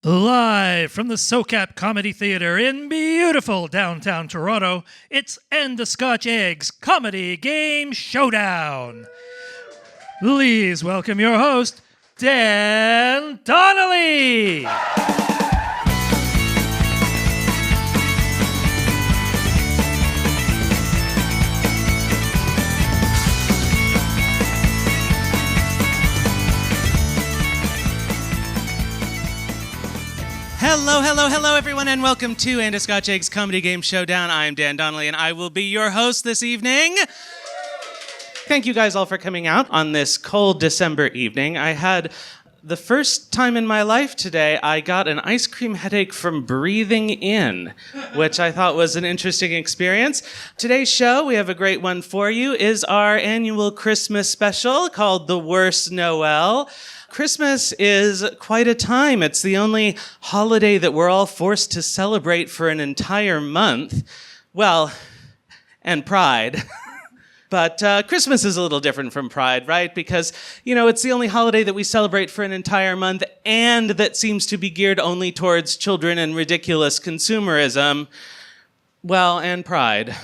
Live from the SoCap Comedy Theater in beautiful downtown Toronto, it's And the Scotch Eggs Comedy Game Showdown. Please welcome your host, Dan Donnelly. Hello, everyone, and welcome to And a Scotch Eggs Comedy Game Showdown. I'm Dan Donnelly, and I will be your host this evening. Thank you guys all for coming out on this cold December evening. I had the first time in my life today, I got an ice cream headache from breathing in, which I thought was an interesting experience. Today's show, we have a great one for you, is our annual Christmas special called The Worst Noël. Christmas is quite a time. It's the only holiday that we're all forced to celebrate for an entire month. Well, and Pride. But Christmas is a little different from Pride, right? Because, it's the only holiday that we celebrate for an entire month and that seems to be geared only towards children and ridiculous consumerism. Well, and Pride.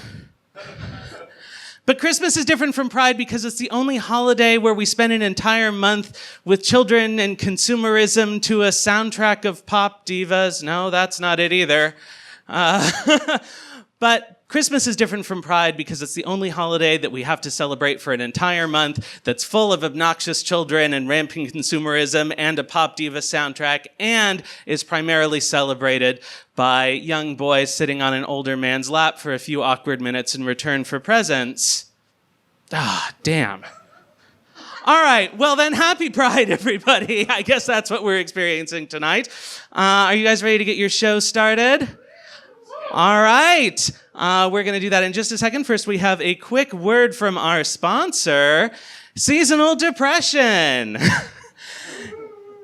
But Christmas is different from Pride because it's the only holiday where we spend an entire month with children and consumerism to a soundtrack of pop divas. No, that's not it either. But Christmas is different from Pride because it's the only holiday that we have to celebrate for an entire month that's full of obnoxious children and rampant consumerism and a pop diva soundtrack and is primarily celebrated by young boys sitting on an older man's lap for a few awkward minutes in return for presents. Damn. All right, well then, happy Pride, everybody. I guess that's what we're experiencing tonight. Are you guys ready to get your show started? All right, we're going to do that in just a second. First, we have a quick word from our sponsor, Seasonal Depression.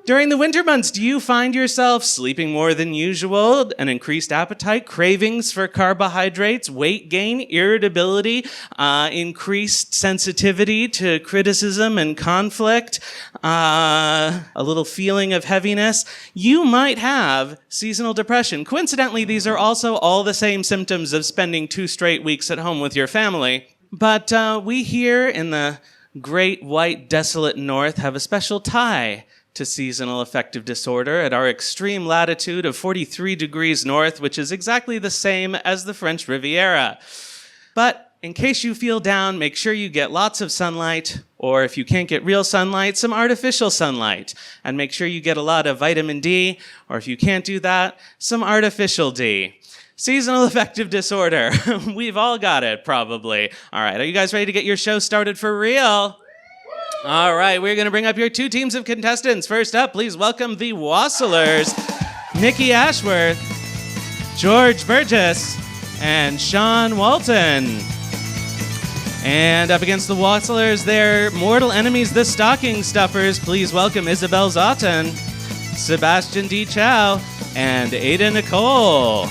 During the winter months, do you find yourself sleeping more than usual, an increased appetite, cravings for carbohydrates, weight gain, irritability, increased sensitivity to criticism and conflict, a little feeling of heaviness? You might have seasonal depression. Coincidentally, these are also all the same symptoms of spending 2 straight weeks at home with your family. But we here in the great white desolate north have a special tie to seasonal affective disorder at our extreme latitude of 43 degrees north, which is exactly the same as the French Riviera. But in case you feel down, make sure you get lots of sunlight, or if you can't get real sunlight, some artificial sunlight. And make sure you get a lot of vitamin D, or if you can't do that, some artificial D. Seasonal affective disorder. We've all got it, probably. All right, are you guys ready to get your show started for real? All right, we're going to bring up your 2 teams of contestants. First up, please welcome the Wassailers, Nikki Ashworth, George Burgess, and Sean Walton. And up against the Wassailers, their mortal enemies, the Stocking Stuffers. Please welcome Isabel Zaw-Tun, Sebastian D. Chow, and Ada Nicolle.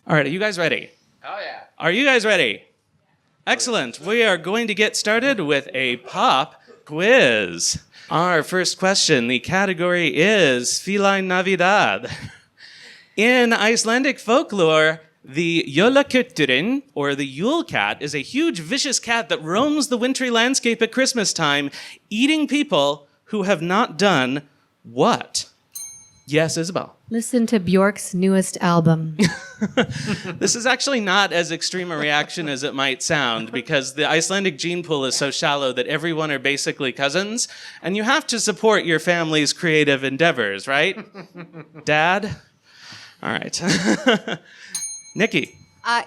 All right, are you guys ready? Oh, yeah. Are you guys ready? Excellent. We are going to get started with a pop quiz. Our first question, the category is Feline Navidad. In Icelandic folklore, the jólakötturinn, or the Yule cat, is a huge, vicious cat that roams the wintry landscape at Christmas time, eating people who have not done what? Yes, Isabel. Listen to Bjork's newest album. This is actually not as extreme a reaction as it might sound, because the Icelandic gene pool is so shallow that everyone are basically cousins, and you have to support your family's creative endeavors, right? Dad? All right. Nikki?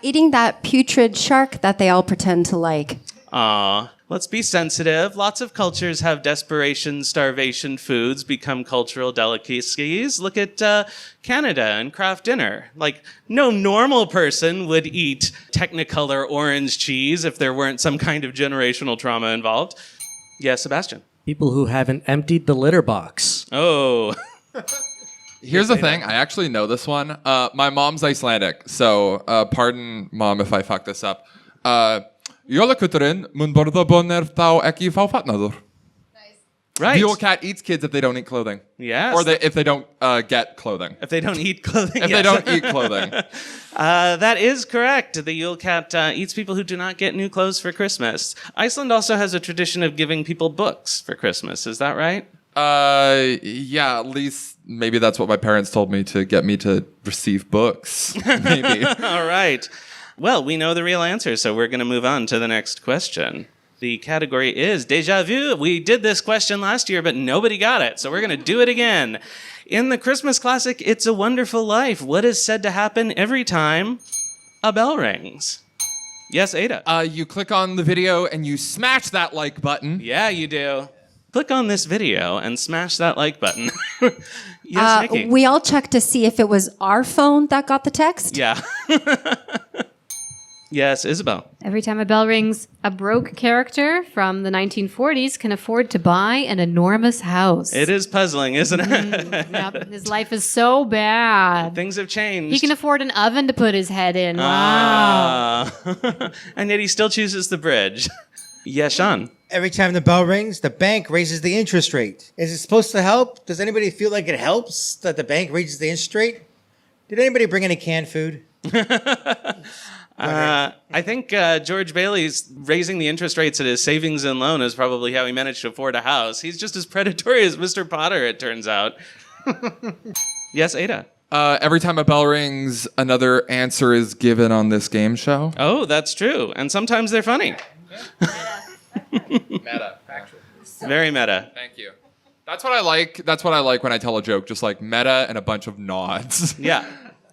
Eating that putrid shark that they all pretend to like. Aw. Let's be sensitive. Lots of cultures have desperation, starvation foods become cultural delicacies. Look at Canada and craft dinner. Like, no normal person would eat Technicolor orange cheese if there weren't some kind of generational trauma involved. Yeah, Sebastian. People who haven't emptied the litter box. Oh. Here's the thing. I actually know this one. My mom's Icelandic, so pardon, Mom, if I fuck this up. Jólakötturinn mun borða bonir þá ekki fá fatnaður. Right. The Yule Cat eats kids if they don't eat clothing. Yes. Or if they don't get clothing. If they don't eat clothing. If they don't eat clothing. That is correct. The Yule Cat eats people who do not get new clothes for Christmas. Iceland also has a tradition of giving people books for Christmas. Is that right? Yeah, at least maybe that's what my parents told me to get me to receive books. Maybe. All right. Well, we know the real answer, so we're going to move on to the next question. The category is Déjà Vu. We did this question last year, but nobody got it, so we're going to do it again. In the Christmas classic, It's a Wonderful Life, what is said to happen every time a bell rings? Yes, Ada. You click on the video and you smash that like button. Yeah, you do. Click on this video and smash that like button. Yes, Nikki. We all checked to see if it was our phone that got the text. Yeah. Yes, Isabel. Every time a bell rings, a broke character from the 1940s can afford to buy an enormous house. It is puzzling, isn't it? Yep. His life is so bad. Things have changed. He can afford an oven to put his head in. Wow. Ah. And yet he still chooses the bridge. Yes, Sean. Every time the bell rings, the bank raises the interest rate. Is it supposed to help? Does anybody feel like it helps that the bank raises the interest rate? Did anybody bring any canned food? I think George Bailey's raising the interest rates at his savings and loan is probably how he managed to afford a house. He's just as predatory as Mr. Potter, it turns out. Yes, Ada. Every time a bell rings, another answer is given on this game show. Oh, that's true. And sometimes they're funny. Meta. Very meta. Thank you. That's what I like. That's what I like when I tell a joke. Just like meta and a bunch of nods. Yeah.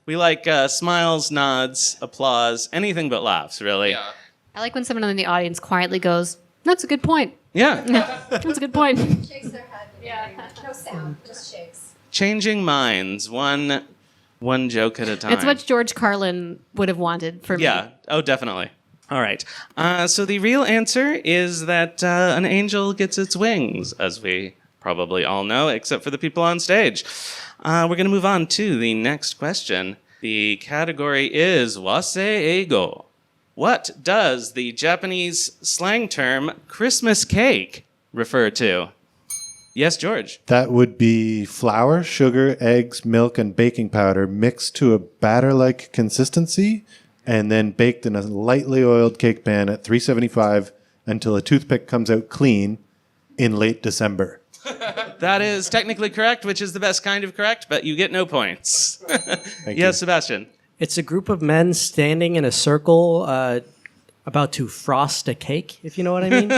We like smiles, nods, applause, anything but laughs, really. Yeah. I like when someone in the audience quietly goes, "That's a good point." Yeah. That's a good point. Shakes their head. Yeah. No sound, just shakes. Changing minds, one joke at a time. It's what George Carlin would have wanted for me. Yeah. Oh, definitely. All right. So the real answer is that an angel gets its wings, as we probably all know, except for the people on stage. We're going to move on to the next question. The category is Wassailers. What does the Japanese slang term Christmas cake refer to? Yes, George. That would be flour, sugar, eggs, milk, and baking powder mixed to a batter-like consistency and then baked in a lightly oiled cake pan at 375 until a toothpick comes out clean in late December. That is technically correct, which is the best kind of correct, but you get no points. Yes, Sebastian. It's a group of men standing in a circle about to frost a cake, if you know what I mean.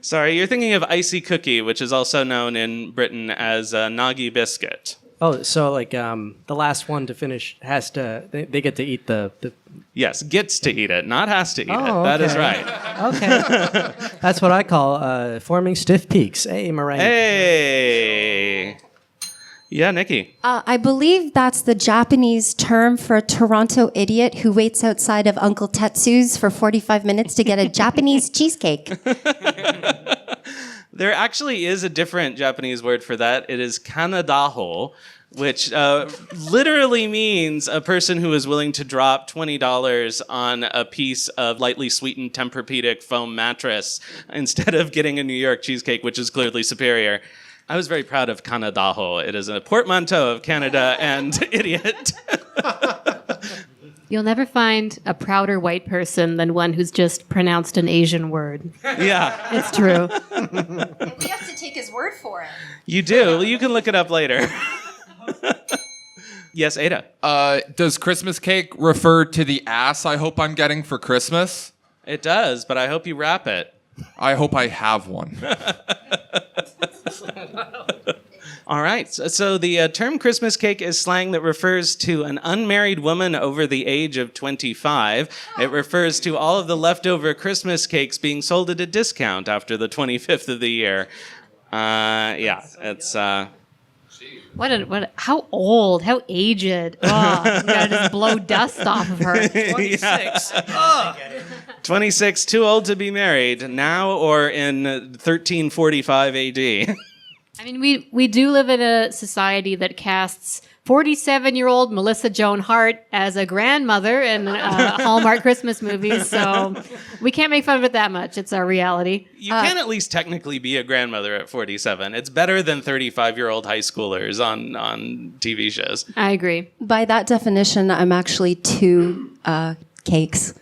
Sorry, you're thinking of icy cookie, which is also known in Britain as nagi biscuit. Oh, so like the last one to finish has to, they get to eat the Yes, gets to eat it, not has to eat it. Oh, That is okay. right. Okay. That's what I call forming stiff peaks. Hey, meringue. Hey. Yeah, Nikki. I believe that's the Japanese term for a Toronto idiot who waits outside of Uncle Tetsu's for 45 minutes to get a Japanese cheesecake. There actually is a different Japanese word for that. It is kanadaho, which literally means a person who is willing to drop $20 on a piece of lightly sweetened Tempur-Pedic foam mattress instead of getting a New York cheesecake, which is clearly superior. I was very proud of kanadaho. It is a portmanteau of Canada and idiot. You'll never find a prouder white person than one who's just pronounced an Asian word. Yeah, It's true. And we have to take his word for it. you do. You can look it up later. Yes, Ada. Does Christmas cake refer to the ass I hope I'm getting for Christmas? It does, but I hope you wrap it. I hope I have one. All right. So the term Christmas cake is slang that refers to an unmarried woman over the age of 25. It refers to all of the leftover Christmas cakes being sold at a discount after the 25th of the year. Yeah, it's... How old, how aged. Oh, you gotta just blow dust off of her. 26. 26, too old to be married, now or in 1345 AD. I mean, we do live in a society that casts 47-year-old Melissa Joan Hart as a grandmother in Hallmark Christmas movies. So we can't make fun of it that much. It's our reality. You can at least technically be a grandmother at 47. It's better than 35-year-old high schoolers on TV shows. I agree. By that definition, I'm actually two cakes.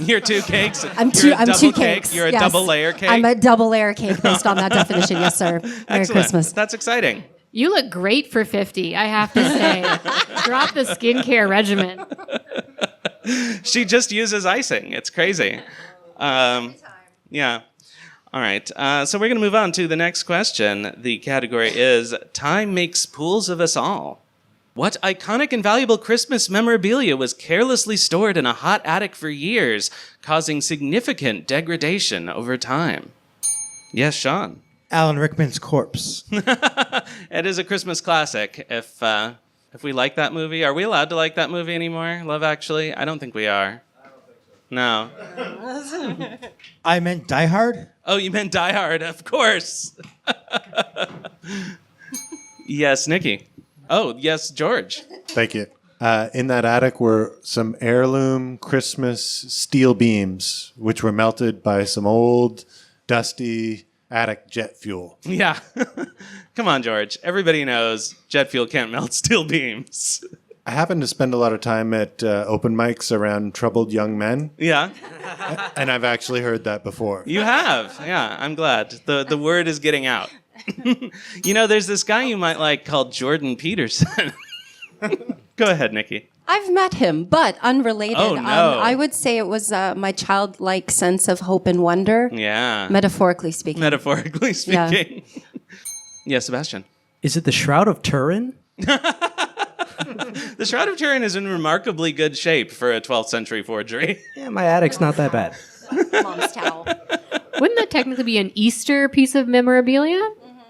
You're two cakes. I'm You're a two double cakes. Cake. You're a yes. double layer cake. I'm a double layer cake based on that definition. Yes, sir. Merry Excellent. Christmas. That's exciting. You look great for 50, I have to say. Drop the skincare regimen. She just uses icing. It's crazy. Yeah. All right. So we're going to move on to the next question. The category is Time Makes Fools of Us All. What iconic and valuable Christmas memorabilia was carelessly stored in a hot attic for years, causing significant degradation over time? Yes, Sean. Alan Rickman's corpse. It is a Christmas classic. If we like that movie, are we allowed to like that movie anymore? Love Actually? I don't think we are. No. I meant Die Hard. Oh, you meant Die Hard, of course. Yes, Nikki. Oh, yes, George. Thank you. In that attic were some heirloom Christmas steel beams, which were melted by some old, dusty attic jet fuel. Yeah. Come on, George. Everybody knows jet fuel can't melt steel beams. I happen to spend a lot of time at open mics around troubled young men, Yeah, and I've actually heard that before. you have. Yeah, I'm glad. The word is getting out. You know, there's this guy you might like called Jordan Peterson. Go ahead, Nikki. I've met him, but unrelated. Oh, no. I would say it was my childlike sense of hope and wonder, Yeah. metaphorically speaking. Metaphorically speaking. Yeah, Sebastian. Is it the Shroud of Turin? The Shroud of Turin is in remarkably good shape for a 12th century forgery. Yeah, my attic's not that bad. Mom's towel. Wouldn't that technically be an Easter piece of memorabilia?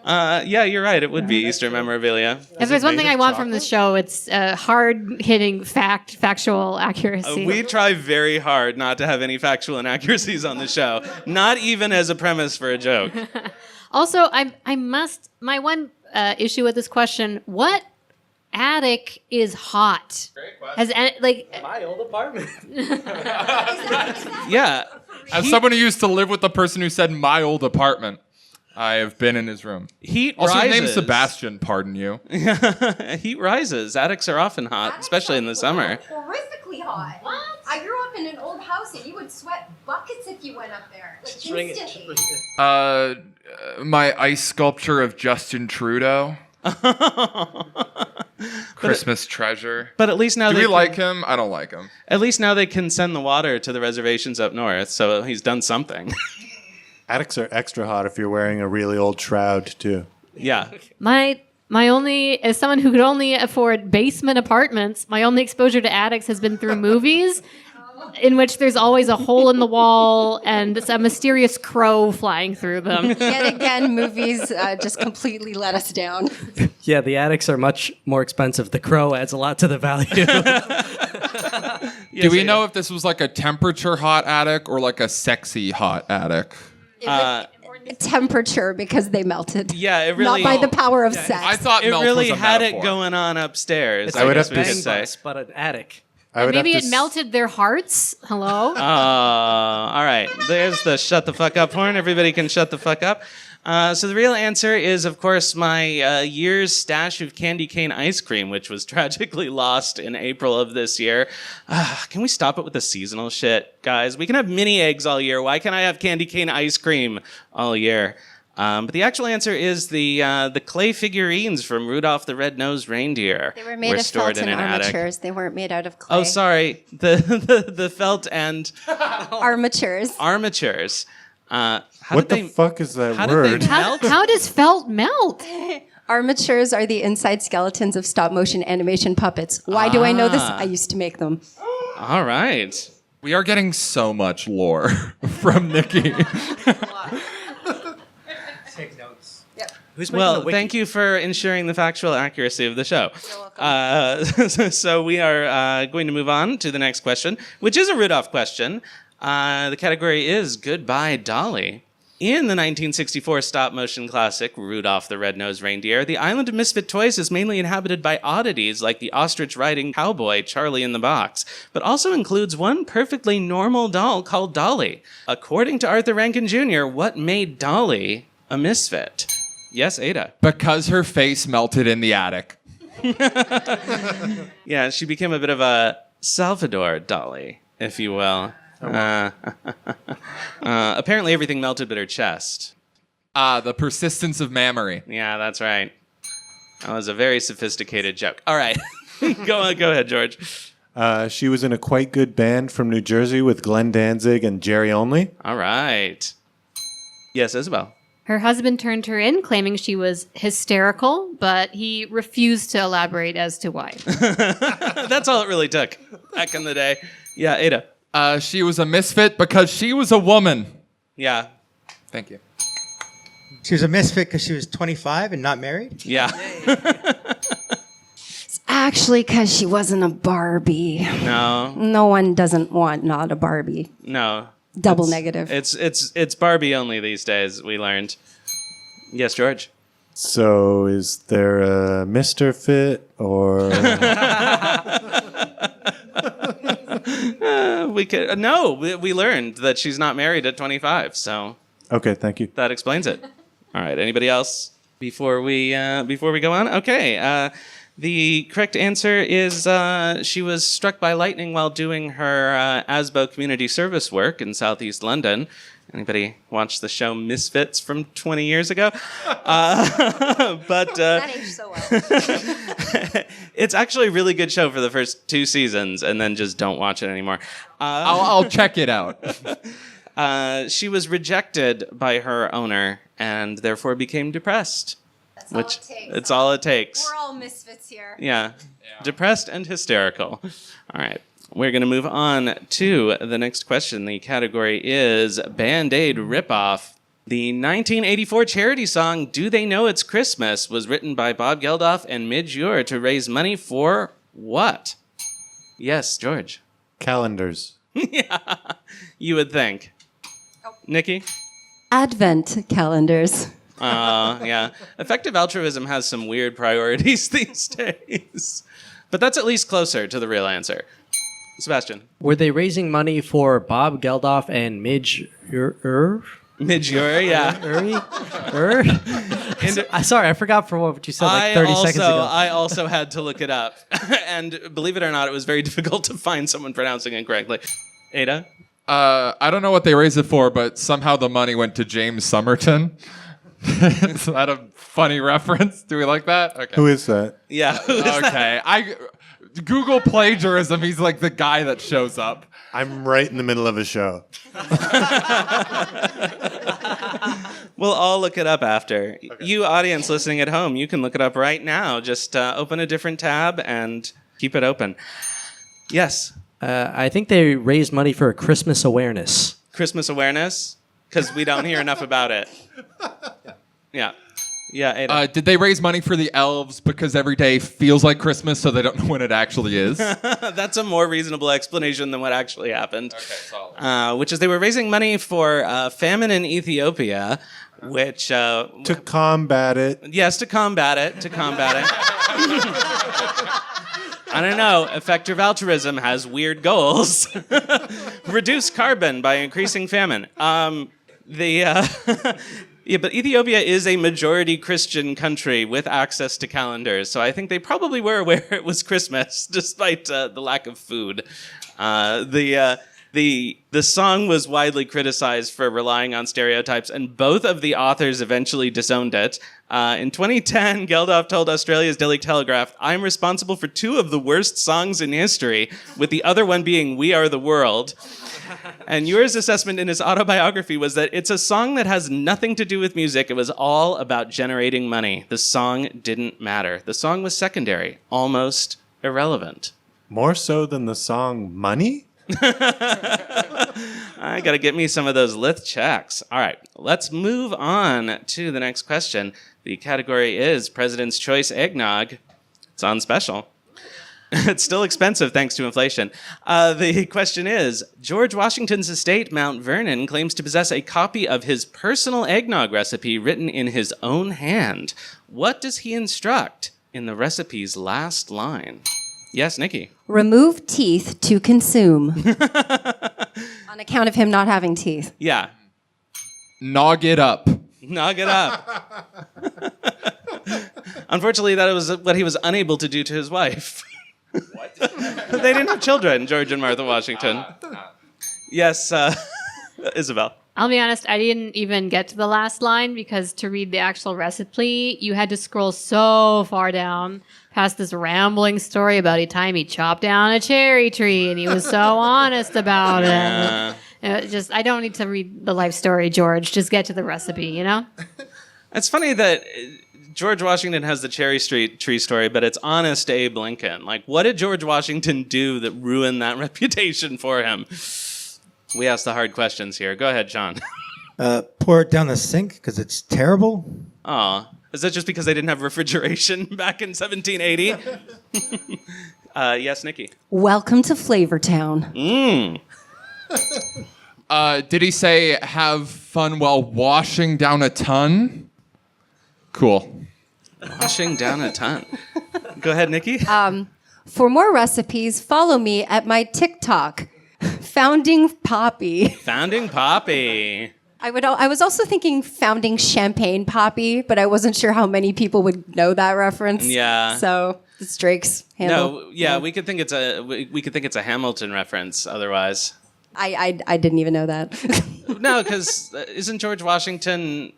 Yeah, you're right. It would be Easter memorabilia. If there's one thing I want from this show, it's hard-hitting factual accuracy. We try very hard not to have any factual inaccuracies on the show, not even as a premise for a joke. Also, my one issue with this question: what attic is hot? Great question. Has My old apartment. Yeah. As someone who used to live with the person who said my old apartment, I have been in his room. Heat Also, rises. his name's Sebastian, pardon you. Heat rises. Attics are often hot, especially in the summer. Horrifically hot. What? I grew up in an old house and you would sweat buckets if you went up there. Like instantly. My ice sculpture of Justin Trudeau. Christmas treasure. But at least now Do they we can, like him? I don't like him. At least now they can send the water to the reservations up north, so he's done something. Attics are extra hot if you're wearing a really old shroud, too. Yeah. My only, as someone who could only afford basement apartments, my only exposure to attics has been through movies, in which there's always a hole in the wall and it's a mysterious crow flying through them. Yet again, movies just completely let us down. Yeah, the attics are much more expensive. The crow adds a lot to the value. Do we know if this was like a temperature hot attic or like a sexy hot attic? Temperature because they melted. Yeah, it really. Not by the power of sex. I thought It melt really was a had metaphor. it going on upstairs. It's I like guess a we could bang say. bus, but an attic. I would Maybe have it to melted their hearts. Hello? All right. There's the shut the fuck up horn. Everybody can shut the fuck up. So the real answer is, of course, my year's stash of candy cane ice cream, which was tragically lost in April of this year. Can we stop it with the seasonal shit, guys? We can have mini eggs all year. Why can't I have candy cane ice cream all year? But the actual answer is the clay figurines from Rudolph the Red-Nosed Reindeer. They were made of stored felt in and an attic. armatures. They weren't made out of clay. Oh, sorry. The felt and Armatures. armatures. What the fuck is that how did word? they melt? How does felt melt? Armatures are the inside skeletons of stop motion animation puppets. Why do I know this? I used to make them. All right. We are getting so much lore from Nikki. Take notes. Who's making Well, the wiki? thank you for ensuring the factual accuracy of the show. So we are going to move on to the next question, which is a Rudolph question. The category is Goodbye, Dolly. In the 1964 stop-motion classic Rudolph the Red-Nosed Reindeer, the island of misfit toys is mainly inhabited by oddities like the ostrich-riding cowboy Charlie in the Box, but also includes one perfectly normal doll called Dolly. According to Arthur Rankin Jr., what made Dolly a misfit? Yes, Ada. Because her face melted in the attic. Yeah, she became a bit of a Salvador Dolly, if you will. Apparently everything melted but her chest. The persistence of mammary. Yeah, that's right. That was a very sophisticated joke. All right. Go ahead, George. She was in a quite good band from New Jersey with Glenn Danzig and Jerry Only. All right. Yes, Isabel. Her husband turned her in, claiming she was hysterical, but he refused to elaborate as to why. That's all it really took back in the day. Yeah, Ada. She was a misfit because she was a woman. Yeah. Thank you. She was a misfit because she was 25 and not married? Yeah. It's actually because she wasn't a Barbie. No. No one doesn't want not a Barbie. No. Double negative. It's Barbie only these days, we learned. Yes, George. So is there a Mr. Fit or... we learned that she's not married at 25, so Okay, thank you. that explains it. All right, anybody else before we go on? Okay, the correct answer is she was struck by lightning while doing her ASBO community service work in southeast London. Anybody watch the show Misfits from 20 years ago? That aged so well. It's actually a really good show for the first 2 seasons, and then just don't watch it anymore. I'll check it out. She was rejected by her owner and therefore became depressed. That's all it takes. It's all it takes. We're all misfits here. Yeah. Depressed and hysterical. All right. We're going to move on to the next question. The category is Band-Aid ripoff. The 1984 charity song Do They Know It's Christmas was written by Bob Geldof and Midge Ure to raise money for what? Yes, George. Calendars. Yeah, you would think. Nikki? Advent calendars. Yeah. Effective altruism has some weird priorities these days. But that's at least closer to the real answer. Sebastian. Were they raising money for Bob Geldof and Midge Ure? Midge Ure, yeah. Sorry, I forgot for what you said like 30 seconds ago. I also had to look it up. And believe it or not, it was very difficult to find someone pronouncing it correctly. Ada? I don't know what they raised it for, but somehow the money went to James Somerton. Is that a funny reference? Do we like that? Okay. Who is that? Yeah. Okay. Google plagiarism. He's like the guy that shows up. I'm right in the middle of a show. We'll all look it up after. Okay. You audience listening at home, you can look it up right now. Just open a different tab and keep it open. Yes? I think they raised money for Christmas awareness. Christmas awareness? Because we don't hear enough about it. Yeah. Yeah, Ada. Did they raise money for the elves because every day feels like Christmas, so they don't know when it actually is? That's a more reasonable explanation than what actually happened. Okay, solid. Which is they were raising money for famine in Ethiopia, which... to combat it. Yes, to combat it. I don't know. Effective altruism has weird goals. Reduce carbon by increasing famine. Yeah, but Ethiopia is a majority Christian country with access to calendars, so I think they probably were aware it was Christmas, despite the lack of food. The song was widely criticized for relying on stereotypes, and both of the authors eventually disowned it. In 2010, Geldof told Australia's Daily Telegraph, "I'm responsible for 2 of the worst songs in history, with the other one being We Are the World." And Ure's assessment in his autobiography was that it's a song that has nothing to do with music. It was all about generating money. The song didn't matter. The song was secondary, almost irrelevant. More so than the song Money? I got to get me some of those Lith checks. All right, let's move on to the next question. The category is President's Choice Eggnog. It's on special. It's still expensive thanks to inflation. The question is, George Washington's estate, Mount Vernon, claims to possess a copy of his personal eggnog recipe written in his own hand. What does he instruct in the recipe's last line? Yes, Nikki. Remove teeth to consume. On account of him not having teeth. Yeah. Nog it up. Nog it up. Unfortunately, that was what he was unable to do to his wife. What? They didn't have children, George and Martha Washington. Yes, Isabel. I'll be honest, I didn't even get to the last line because to read the actual recipe, you had to scroll so far down past this rambling story about a time he chopped down a cherry tree and he was so honest about it. I don't need to read the life story, George. Just get to the recipe, you know? It's funny that George Washington has the cherry tree story, but it's honest Abe Lincoln. Like, what did George Washington do that ruined that reputation for him? We ask the hard questions here. Go ahead, John. Pour it down the sink because it's terrible. Aw. Is that just because they didn't have refrigeration back in 1780? Yes, Nikki. Welcome to Flavortown. Did he say have fun while washing down a ton? Cool. Washing down a ton. Go ahead, Nikki. For more recipes, follow me at my TikTok, Founding Poppy. Founding Poppy. I was also thinking Founding Champagne Poppy, but I wasn't sure how many people would know that reference. Yeah. So it's Drake's handle. No, yeah, we could think it's a Hamilton reference otherwise. I didn't even know that. No, because isn't George Washington?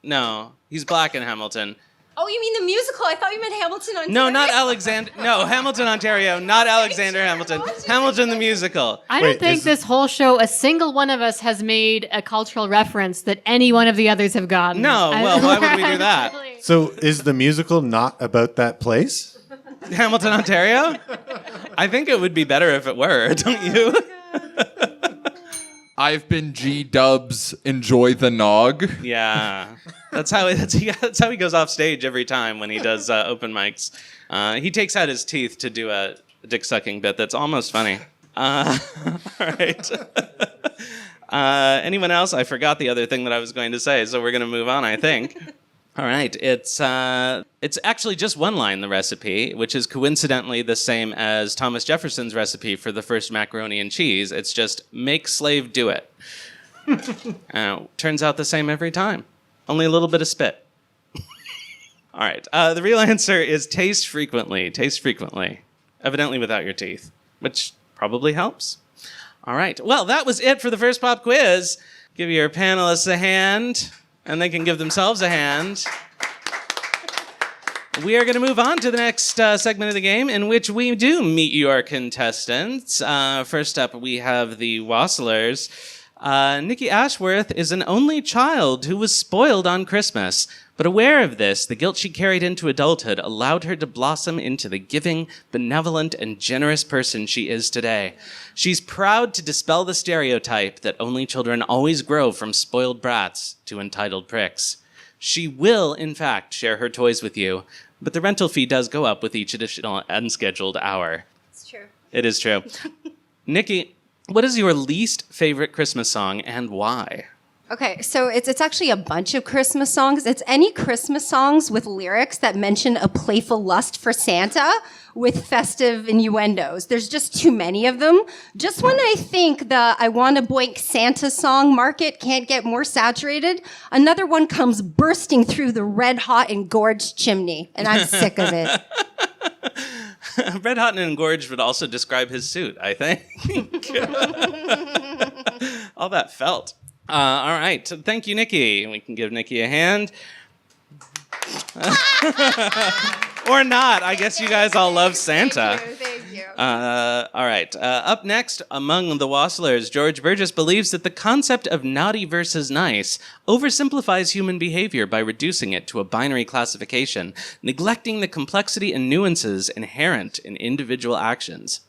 No, he's black in Hamilton. Oh, you mean the musical? I thought you meant Hamilton, Ontario. No, not Alexander. No, Hamilton, Ontario. Not Alexander Hamilton. Hamilton the musical. I don't think this whole show, a single one of us has made a cultural reference that any one of the others have gotten. No, well, why would we do that? So is the musical not about that place? Hamilton, Ontario? I think it would be better if it were, don't you? I've been G-Dubs, enjoy the nog. Yeah. That's how he goes off stage every time when he does open mics. He takes out his teeth to do a dick-sucking bit that's almost funny. All right. Anyone else? I forgot the other thing that I was going to say, so we're going to move on, I think. All right. It's actually just one line, the recipe, which is coincidentally the same as Thomas Jefferson's recipe for the first macaroni and cheese. It's just make slave do it. Turns out the same every time. Only a little bit of spit. All right. The real answer is taste frequently. Taste frequently. Evidently without your teeth, which probably helps. All right. Well, that was it for the first pop quiz. Give your panelists a hand, and they can give themselves a hand. We are going to move on to the next segment of the game in which we do meet your contestants. First up, we have the Wassailers. Nikki Ashworth is an only child who was spoiled on Christmas. But aware of this, the guilt she carried into adulthood allowed her to blossom into the giving, benevolent, and generous person she is today. She's proud to dispel the stereotype that only children always grow from spoiled brats to entitled pricks. She will, in fact, share her toys with you, but the rental fee does go up with each additional unscheduled hour. It's true. It is true. Nikki, what is your least favorite Christmas song and why? Okay, so it's actually a bunch of Christmas songs. It's any Christmas songs with lyrics that mention a playful lust for Santa with festive innuendos. There's just too many of them. Just when I think the I Wanna Boink Santa song market can't get more saturated, another one comes bursting through the red-hot engorged chimney, and I'm sick of it. Red Hot and Engorged would also describe his suit, I think. All that felt. All right. Thank you, Nikki. We can give Nikki a hand. Or not. I guess you guys all love Santa. Thank you. All right. Up next, among the Wassailers, George Burgess believes that the concept of naughty versus nice oversimplifies human behavior by reducing it to a binary classification, neglecting the complexity and nuances inherent in individual actions.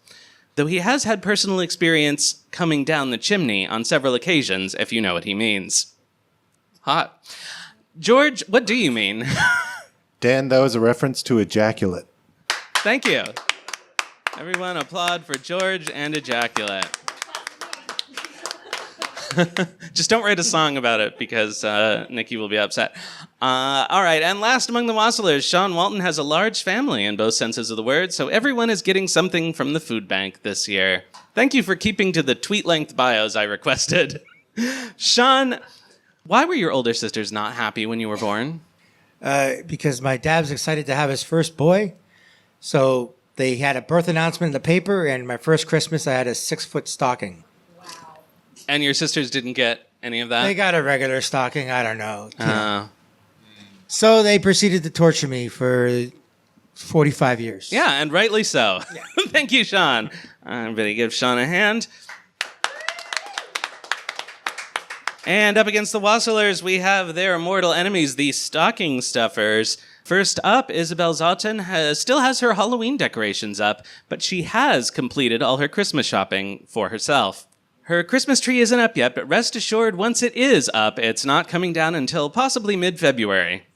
Though he has had personal experience coming down the chimney on several occasions, if you know what he means. Hot. George, what do you mean? Dan, that was a reference to ejaculate. Thank you. Everyone applaud for George and ejaculate. Just don't write a song about it because Nikki will be upset. All right, and last among the Wassailers, Sean Walton has a large family in both senses of the word, so everyone is getting something from the food bank this year. Thank you for keeping to the tweet-length bios I requested. Sean, why were your older sisters not happy when you were born? Because my dad was excited to have his first boy. So they had a birth announcement in the paper, and my first Christmas, I had a 6-foot stocking. And your sisters didn't get any of that? They got a regular stocking. I don't know. So they proceeded to torture me for 45 years. Yeah, and rightly so. Yeah. Thank you, Sean. Everybody give Sean a hand. And up against the Wassailers, we have their mortal enemies, the stocking stuffers. First up, Isabel Zaw-Tun still has her Halloween decorations up, but she has completed all her Christmas shopping for herself. Her Christmas tree isn't up yet, but rest assured, once it is up, it's not coming down until possibly mid-February.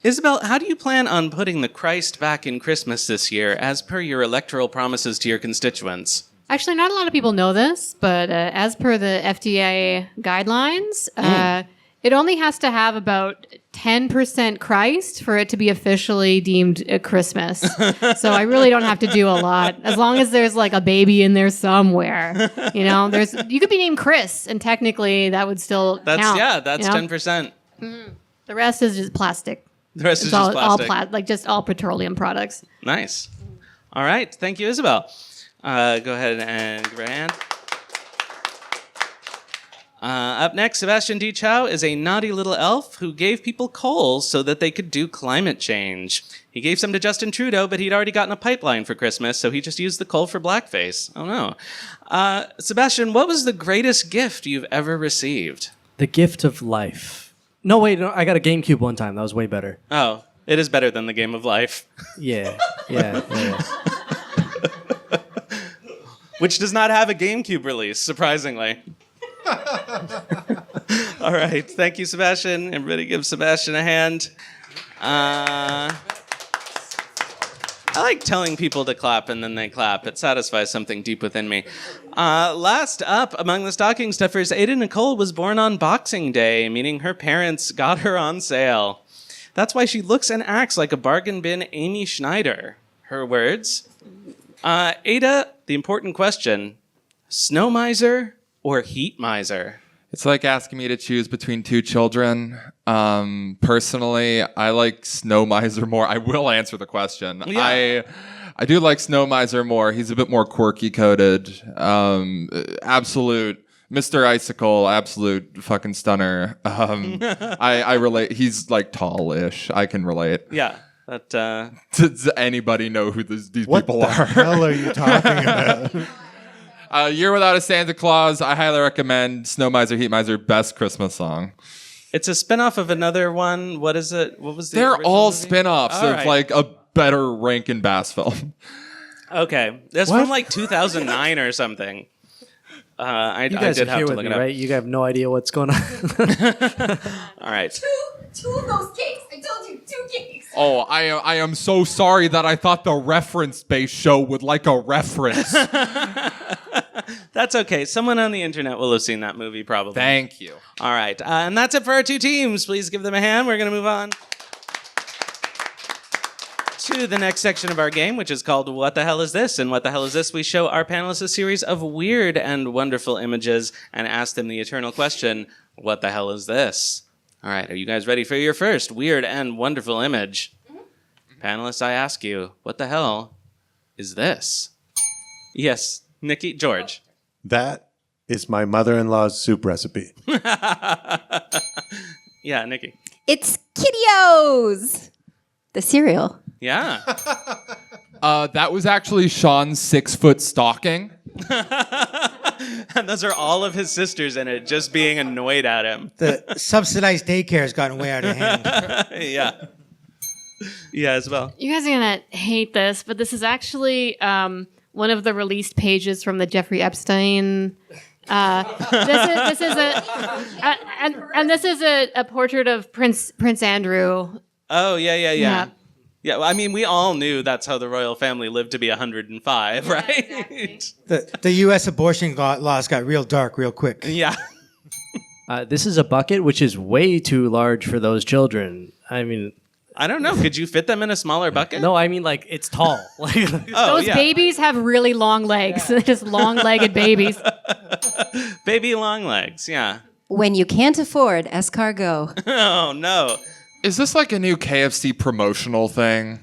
Isabel, how do you plan on putting the Christ back in Christmas this year, as per your electoral promises to your constituents? Actually, not a lot of people know this, but as per the FDA guidelines, it only has to have about 10% Christ for it to be officially deemed a Christmas. So I really don't have to do a lot. As long as there's like a baby in there somewhere. You know, you could be named Chris, and technically that would still count. Yeah, that's you know? 10%. The rest is just plastic. The rest is all, just plastic. like just all petroleum products. Nice. All right. Thank you, Isabel. Go ahead and give her a hand. Up next, Sebastian D. Chow is a naughty little elf who gave people coal so that they could do climate change. He gave some to Justin Trudeau, but he'd already gotten a pipeline for Christmas, so he just used the coal for blackface. Oh, no. Sebastian, what was the greatest gift you've ever received? The gift of life. No, wait, no, I got a GameCube one time. That was way better. Oh, it is better than the game of life. Yeah. Which does not have a GameCube release, surprisingly. All right. Thank you, Sebastian. Everybody give Sebastian a hand. I like telling people to clap and then they clap. It satisfies something deep within me. Last up among the stocking stuffers, Ada Nicolle was born on Boxing Day, meaning her parents got her on sale. That's why she looks and acts like a bargain bin Amy Schneider. Her words. Ada, the important question, snow miser or heat miser? It's like asking me to choose between two children. Personally, I like Snow Miser more. I will answer the question. Yeah. I do like Snow Miser more. He's a bit more quirky coded. Absolute Mr. Icicle, absolute fucking stunner. I relate. He's like tall-ish. I can relate. Yeah. Does anybody know who these people What the are? hell are you talking about? Year Without a Santa Claus, I highly recommend Snow Miser, Heat Miser, best Christmas song. It's a spinoff of another one. What is it? What was the They're original all movie? spin-offs All of right. like a better Rankin Bass film. Okay. That's What? from like 2009 or something. I You guys did are have here to with look me, it up. right? You have no idea what's going on. All right. Two of those cakes. I told you, 2 cakes. Oh, I am so sorry that I thought the reference-based show would like a reference. That's okay. Someone on the internet will have seen that movie probably. Thank you. All right. And that's it for our two teams. Please give them a hand. We're going to move on to the next section of our game, which is called What the Hell is This? And What the Hell is This? We show our panelists a series of weird and wonderful images and ask them the eternal question, what the hell is this? All right. Are you guys ready for your first weird and wonderful image? Panelists, I ask you, what the hell is this? Yes, Nikki, George. That is my mother-in-law's soup recipe. Yeah, Nikki. It's Kiddios, the cereal. Yeah. That was actually Sean's 6-foot stocking. And those are all of his sisters in it, just being annoyed at him. The subsidized daycare has gotten way out of hand. Yeah. Yeah, as well. You guys are gonna hate this, but this is actually one of the released pages from the Jeffrey Epstein. This is a portrait of Prince Andrew. Oh, yeah. Yeah, well, I mean, we all knew that's how the royal family lived to be 105, right? Exactly. The U.S. abortion laws got real dark real quick. Yeah. This is a bucket which is way too large for those children. I mean, I don't know. Could you fit them in a smaller bucket? no, I mean like it's tall. Like, Oh, Those yeah. babies have really long legs. They're just long-legged babies. Baby long legs, yeah. When you can't afford escargot. Oh, no. Is this like a new KFC promotional thing?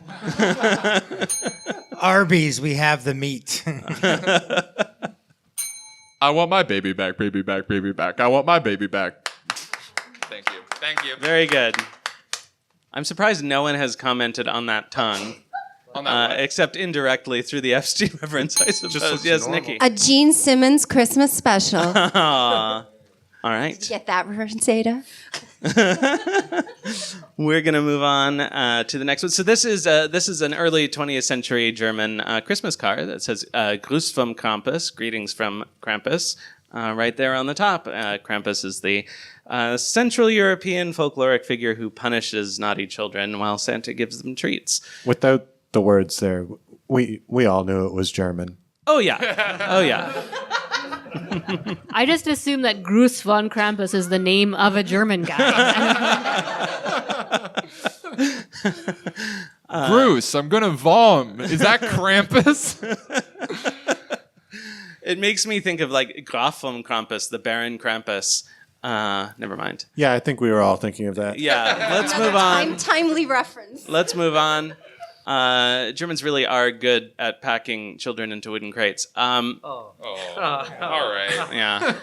Arby's, we have the meat. I want my baby back, baby back, baby back. I want my baby back. Thank you. Thank you. Very good. I'm surprised no one has commented on that tongue. On that what? Except indirectly through the Epstein reference, I suppose. looks Yes, normal. Nikki. A Gene Simmons Christmas special. Aw. All right. Get that reference, Ada? We're going to move on to the next one. So this is an early 20th century German Christmas card that says Gruß vom Krampus, greetings from Krampus, right there on the top. Krampus is the Central European folkloric figure who punishes naughty children while Santa gives them treats. Without the words there, we all knew it was German. Oh, yeah. Oh, yeah. I just assume that Gruß von Krampus is the name of a German guy. Bruce, I'm gonna vom. Is that Krampus? It makes me think of like Graf von Krampus, the Baron Krampus. Never mind. Yeah, I think we were all thinking of that. Yeah, let's move on. Timely reference. Let's move on. Germans really are good at packing children into wooden crates. All right. Yeah.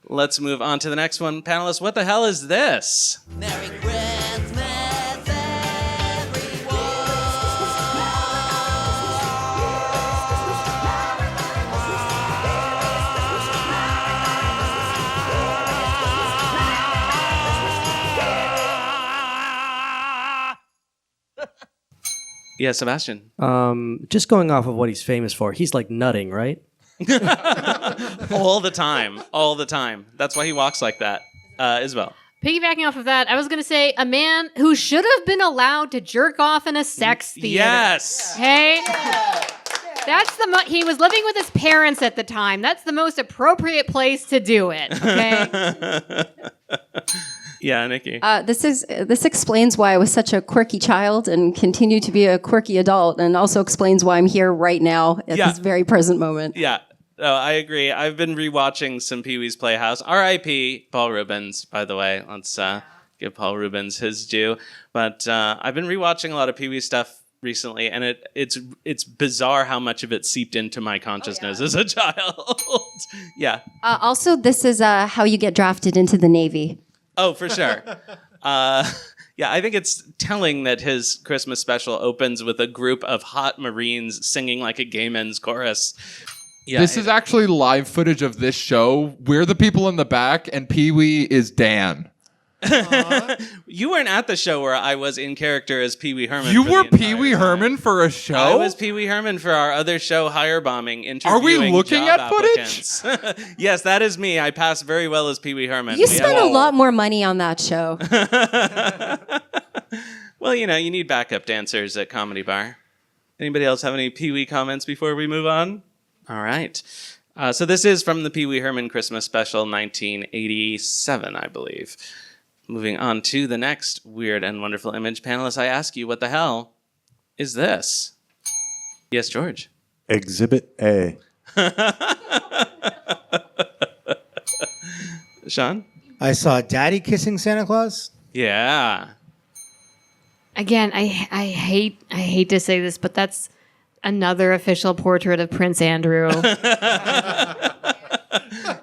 Let's move on to the next one. Panelists, what the hell is this? Merry Christmas, everyone. Yeah, Sebastian. just going off of what he's famous for, he's like nutting, right? All the time. All the time. That's why he walks like that. Isabel. Piggybacking off of that, I was going to say a man who should have been allowed to jerk off in a sex theater. Yes. Hey? That's he was living with his parents at the time. That's the most appropriate place to do it, okay? Yeah, Nikki. This explains why I was such a quirky child and continue to be a quirky adult, and also explains why I'm here right now at Yeah. this very present moment. Yeah. No, I agree. I've been rewatching some Pee-wee's Playhouse. R.I.P. Paul Rubens, by the way. Let's give Paul Rubens his due. But I've been rewatching a lot of Pee-wee stuff recently, and it's bizarre how much of it seeped into my consciousness as a child. Yeah. Also, this is how you get drafted into the Navy. Oh, for sure. Yeah, I think it's telling that his Christmas special opens with a group of hot Marines singing like a gay men's chorus. Yeah, This is actually live footage of this show. We're the people in the back, and Pee-wee is Dan. You weren't at the show where I was in character as Pee Wee Herman. You for were the entire Pee-wee time. Herman for a show? I was Pee Wee Herman for our other show, Hire Bombing. Are we interviewing looking job at footage? applicants. Yes, that is me. I pass very well as Pee Wee Herman. You We spent have- a lot more money on that show. Well, you know, you need backup dancers at Comedy Bar. Anybody else have any Pee Wee comments before we move on? All right. So this is from the Pee Wee Herman Christmas Special, 1987, I believe. Moving on to the next weird and wonderful image. Panelists, I ask you, what the hell is this? Yes, George. Exhibit A. Sean? I saw Daddy kissing Santa Claus. Yeah. Again, I hate to say this, but that's another official portrait of Prince Andrew.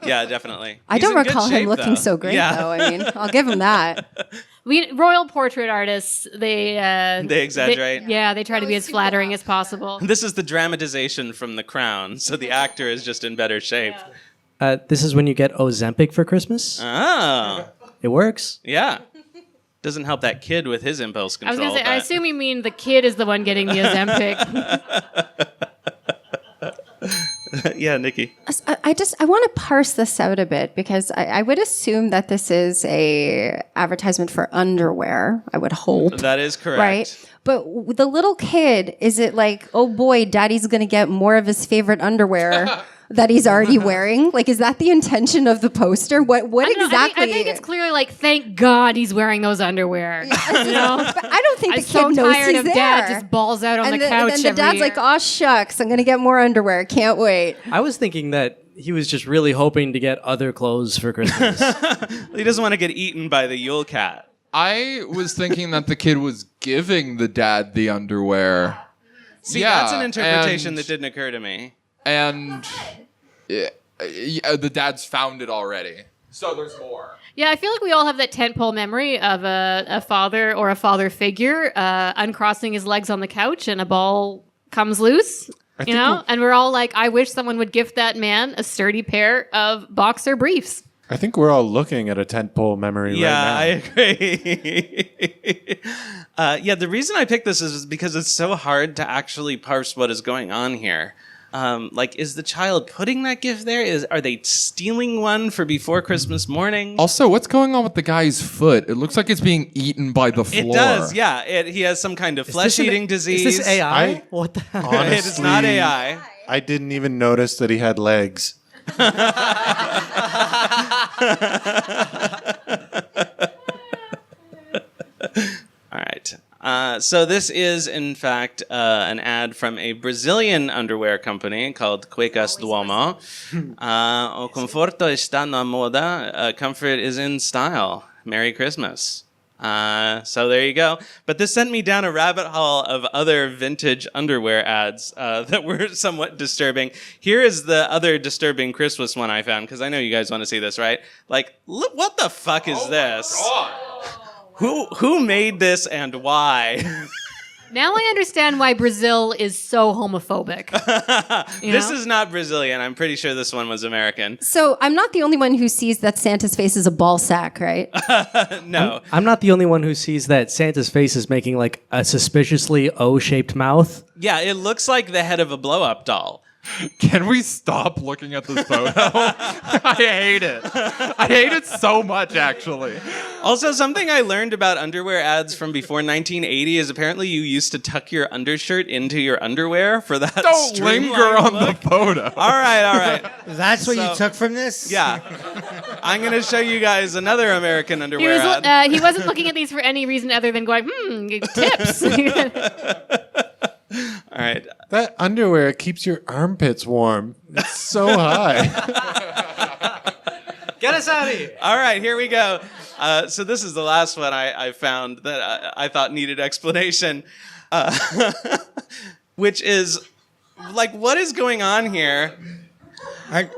Yeah, definitely. I He's don't in good recall him shape, looking though. so great, Yeah. though. I mean, I'll give him that. Royal portrait artists, they exaggerate. They try to be as flattering as possible. This is the dramatization from The Crown, so the actor is just in better shape. This is when you get Ozempic for Christmas. Oh, It works. yeah. Doesn't help that kid with his impulse I was control. gonna say, I but- assume you mean the kid is the one getting the Ozempic. Yeah, Nikki. I want to parse this out a bit, because I would assume that this is a advertisement for underwear. I would hope. That is correct. Right. But the little kid, is it like, oh boy, daddy's going to get more of his favorite underwear that he's already wearing? Like, is that the intention of the poster? What exactly? I think it's clearly like, thank God he's wearing those underwear. But I don't think I'm the kid so knows tired he's of there. dad just balls out on the couch And then the dad's every like, year. oh shucks, I'm going to get more underwear. Can't wait. I was thinking that he was just really hoping to get other clothes for Christmas. He doesn't want to get eaten by the Yule Cat. I was thinking that the kid was giving the dad the underwear. See, that's an interpretation that didn't occur to me. And the dad's found it already. So there's more. Yeah, I feel like we all have that tentpole memory of a father or a father figure uncrossing his legs on the couch and a ball comes loose. You know, and we're all like, I wish someone would gift that man a sturdy pair of boxer briefs. I think we're all looking at a tentpole memory right now. I agree. The reason I picked this is because it's so hard to actually parse what is going on here. Is the child putting that gift there? Are they stealing one for before Christmas morning? Also, what's going on with the guy's foot? It looks like it's being eaten by the floor. It does, yeah. He has some kind of flesh-eating disease. Is this AI? What the hell? Honestly, It is not AI. I didn't even notice that he had legs. All right. So this is, in fact, an ad from a Brazilian underwear company called Cuecas do Homo. O conforto está na moda. Comfort is in style. Merry Christmas. So there you go. But this sent me down a rabbit hole of other vintage underwear ads that were somewhat disturbing. Here is the other disturbing Christmas one I found, because I know you guys want to see this, right? Like, look, what the fuck is this? Who made this and why? Now I understand why Brazil is so homophobic. This is not Brazilian. I'm pretty sure this one was American. So I'm not the only one who sees that Santa's face is a ball sack, right? No. I'm not the only one who sees that Santa's face is making like a suspiciously O-shaped mouth. Yeah, it looks like the head of a blow-up doll. Can we stop looking at this photo? I hate it. I hate it so much, actually. Also, something I learned about underwear ads from before 1980 is apparently you used to tuck your undershirt into your underwear for that Don't streamlined linger on look. the photo. All right. That's what you took from this? Yeah. I'm going to show you guys another American underwear ad. He wasn't looking at these for any reason other than going, tips. All right. That underwear keeps your armpits warm. It's so high. Get us out of here. All right, here we go. So this is the last one I found that I thought needed explanation, which is, like, what is going on here?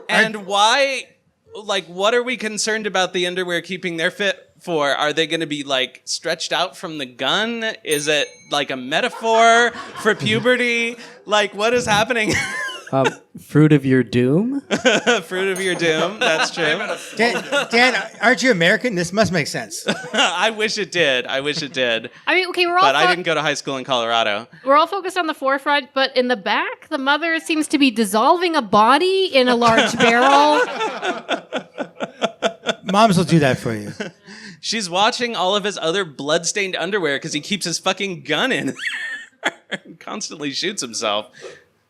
And why, like, what are we concerned about the underwear keeping their fit for? Are they going to be, like, stretched out from the gun? Is it, like, a metaphor for puberty? Like, what is happening? Fruit of your doom? Fruit of your doom, that's true. Dan, aren't you American? This must make sense. I wish it did. I mean, okay, But I didn't go to high school in Colorado. We're all focused on the forefront, but in the back, the mother seems to be dissolving a body in a large barrel. Moms will do that for you. She's watching all of his other blood-stained underwear because he keeps his fucking gun in and constantly shoots himself.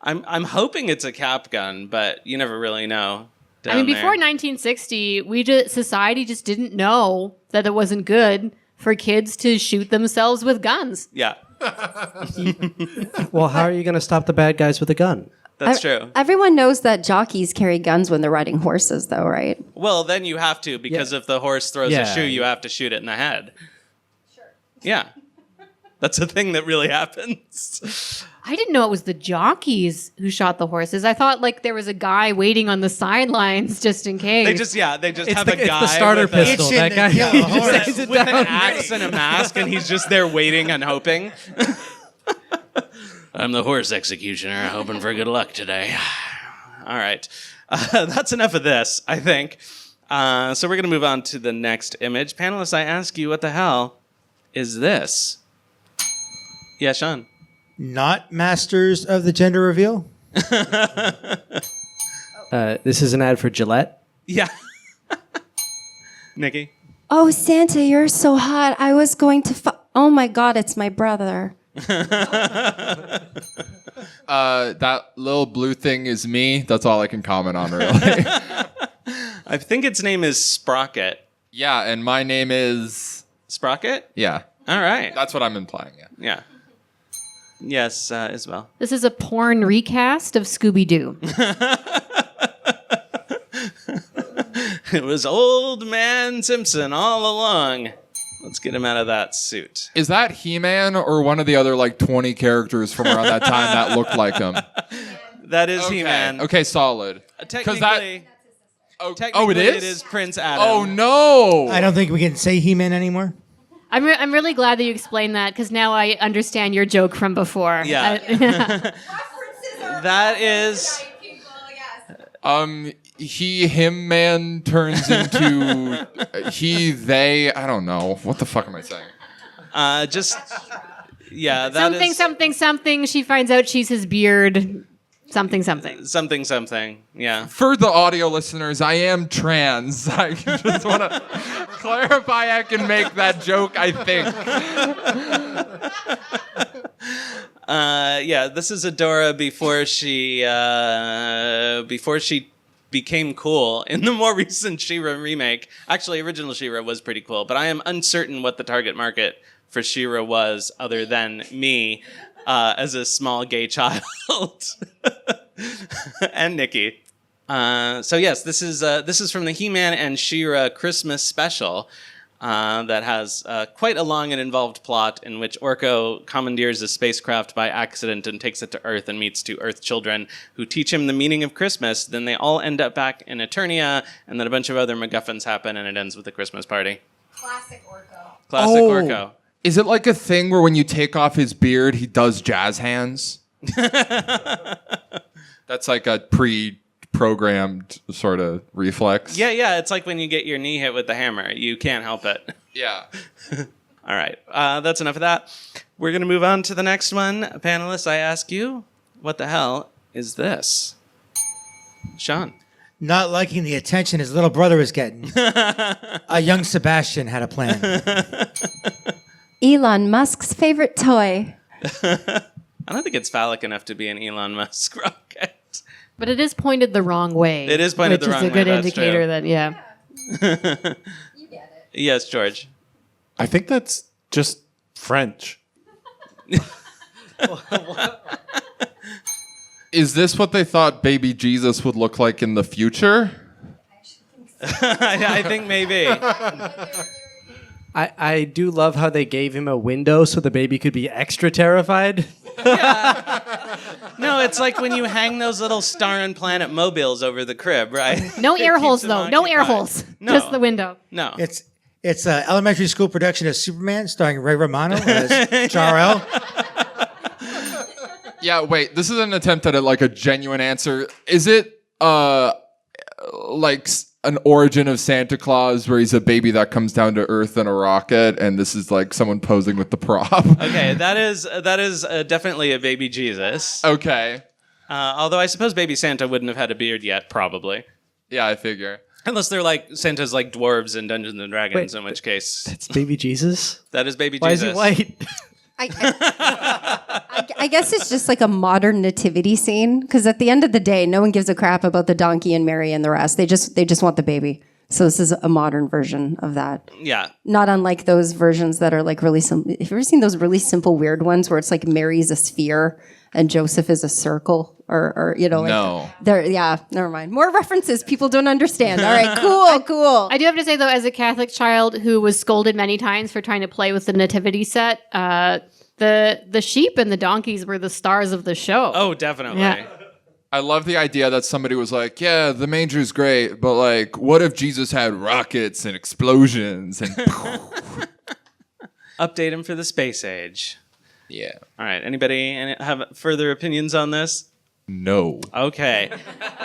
I'm hoping it's a cap gun, but you never really know. I mean, before 1960, society just didn't know that it wasn't good for kids to shoot themselves with guns. Yeah, Well, how are you going to stop the bad guys with a gun? that's true. Everyone knows that jockeys carry guns when they're riding horses, though, right? Well, then you have to, because if the horse throws a Yeah. shoe, you have to shoot it in the head. Sure. Yeah. That's a thing that really happens. I didn't know it was the jockeys who shot the horses. I thought like there was a guy waiting on the sidelines just in case. They just have a It's guy the starter with pistol. Itching That to guy kill a he just horse. lays it with an down. axe and a mask, and he's just there waiting and hoping. I'm the horse executioner, hoping for good luck today. All right. That's enough of this, I think. So we're going to move on to the next image. Panelists, I ask you, what the hell is this? Yeah, Sean. Not masters of the gender reveal? This is an ad for Gillette. Yeah. Nikki? Oh, Santa, you're so hot. I was going to oh my God, it's my brother. That little blue thing is me. That's all I can comment on, really. I think its name is Sprocket. Yeah, and my name is... Sprocket? Yeah. All right. That's what I'm implying, yeah. Yeah. Yes, Isabel. This is a porn recast of Scooby-Doo. It was Old Man Simpson all along. Let's get him out of that suit. Is that He-Man or one of the other, 20 characters from around that time that looked like him? That is Okay. He-Man. Okay, solid. Technically, Oh, it is? It is Prince Adam. Oh, no! I don't think we can say He-Man anymore. I'm really glad that you explained that because now I understand your joke from before. Yeah. That is... He, him, man turns into he, they. I don't know. What the fuck am I saying? Yeah, that something, is... something, something. She finds out she's his beard. Something, something. Something, yeah. For the audio listeners, I am trans. I just want to clarify I can make that joke, I think. Yeah, this is Adora before she became cool in the more recent She-Ra remake. Actually, original She-Ra was pretty cool, but I am uncertain what the target market for She-Ra was other than me as a small gay child. And Nikki. So yes, this is from the He-Man and She-Ra Christmas special. That has quite a long and involved plot in which Orko commandeers a spacecraft by accident and takes it to Earth and meets two Earth children who teach him the meaning of Christmas. Then they all end up back in Eternia, and then a bunch of other MacGuffins happen, and it ends with a Christmas party. Classic Orko. Classic Orko. Is it like a thing where when you take off his beard, he does jazz hands? That's like a pre-programmed sort of reflex. Yeah, it's like when you get your knee hit with the hammer. You can't help it. Yeah. All right, that's enough of that. We're going to move on to the next one. Panelists, I ask you, what the hell is this? Sean. Not liking the attention his little brother was getting. A young Sebastian had a plan. Elon Musk's favorite toy. I don't think it's phallic enough to be an Elon Musk rocket. But it is pointed the wrong way. It is pointed the wrong way, which is a good that's indicator true. that, yeah. You get it. Yes, George. I think that's just French. Is this what they thought baby Jesus would look like in the future? I think maybe. I do love how they gave him a window so the baby could be extra terrified. No, it's like when you hang those little Star and Planet mobiles over the crib, right? No air It holes, keeps though. them No air occupied. holes. No. Just the window. No. It's an elementary school production of Superman starring Ray Romano as Jor-El. Yeah, wait. This is an attempt at a genuine answer. Is it an origin of Santa Claus where he's a baby that comes down to Earth in a rocket, and this is like someone posing with the prop? Okay, that is definitely a baby Jesus. Okay. Although I suppose baby Santa wouldn't have had a beard yet, probably. Yeah, I figure. Unless they're like Santa's like dwarves in Dungeons and Dragons, Wait, in which case It's baby Jesus. that is baby Why Jesus. is he white? I guess it's just like a modern nativity scene because at the end of the day, no one gives a crap about the donkey and Mary and the rest. They just want the baby. So this is a modern version of that. Yeah. Not unlike those versions that are like really simple. Have you ever seen those really simple, weird ones where it's like Mary's a sphere and Joseph is a circle? Or No. Yeah, never mind. More references people don't understand. All right, cool. I do have to say, though, as a Catholic child who was scolded many times for trying to play with the nativity set, the sheep and the donkeys were the stars of the show. Oh, definitely. Yeah. I love the idea that somebody was like, yeah, the manger's great, but what if Jesus had rockets and explosions and Update him for the space age. Yeah. All right. Anybody have further opinions on this? No. Okay.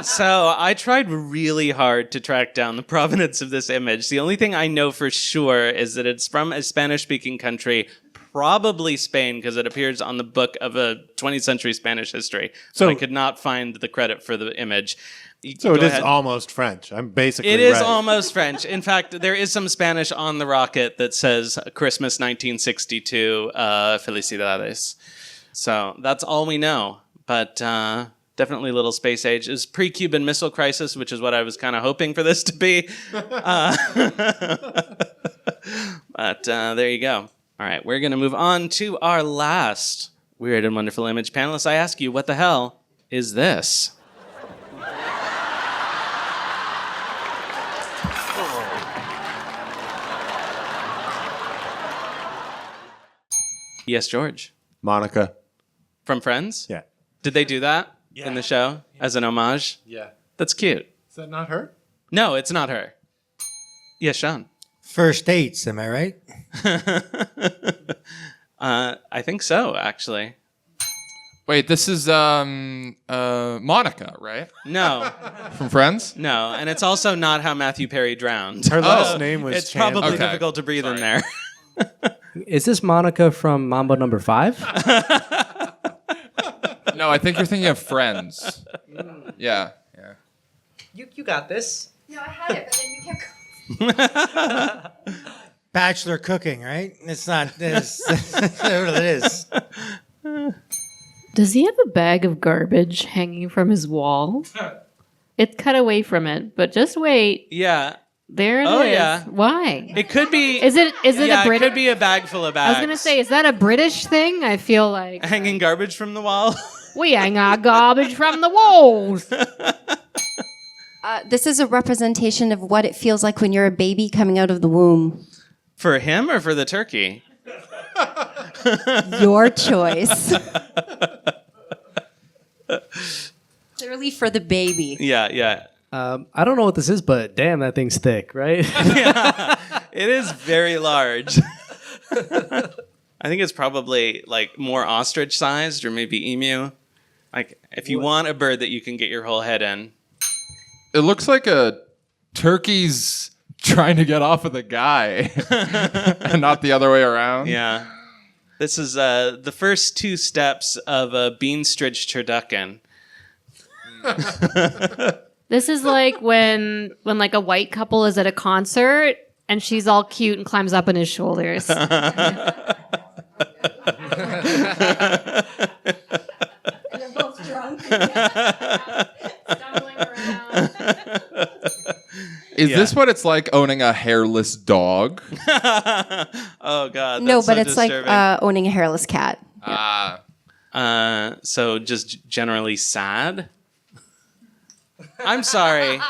So I tried really hard to track down the provenance of this image. The only thing I know for sure is that it's from a Spanish-speaking country, probably Spain, because it appears on the book of a 20th century Spanish history. So I could not find the credit for the image. So it Go is ahead. almost French. I'm basically It is right. almost French. In fact, there is some Spanish on the rocket that says Christmas 1962, felicidades. So that's all we know. But definitely a little space age. Is pre-Cuban Missile Crisis, which is what I was kind of hoping for this to be. But there you go. All right, we're going to move on to our last Weird and Wonderful Image panelist. I ask you, what the hell is this? Yes, George. Monica. From Friends? Yeah. Did they do that in the show as an homage? Yeah. That's cute. Is that not her? No, it's not her. Yes, Sean. First dates, am I right? I think so, actually. Wait, this is Monica, right? No, From Friends? no, and it's also not how Matthew Perry drowned. Her last name was It's Chandler. probably Okay. difficult to breathe in there. Is this Monica from Mambo Number 5? No, I think you're thinking of Friends. Yeah. You got this. No, I had it, but then you kept going. Bachelor cooking, right? It's not this. That's what it is. Does he have a bag of garbage hanging from his wall? It's cut away from it, but just wait. Yeah, There it is. Oh, yeah. Why? it could be. Is it yeah, a it British? could be a bag full of I bags. was gonna say, is that a British thing? I feel like hanging garbage from the wall. we hang our garbage from the walls. This is a representation of what it feels like when you're a baby coming out of the womb. For him or for the turkey? Your choice. Clearly for the baby. Yeah. I don't know what this is, but damn, that thing's thick, right? It is very large. I think it's probably like more ostrich sized or maybe emu. Like if you want a bird that you can get your whole head in. It looks like a turkey's trying to get off of the guy and not the other way around. Yeah. This is the first two steps of a bean-stridge turducken. This is like when like a white couple is at a concert and she's all cute and climbs up on his shoulders. And they're both drunk. Stumbling around. Is Yeah. this what it's like owning a hairless dog? Oh God. No, that's but so it's like disturbing. owning a hairless cat. So just generally sad. I'm sorry.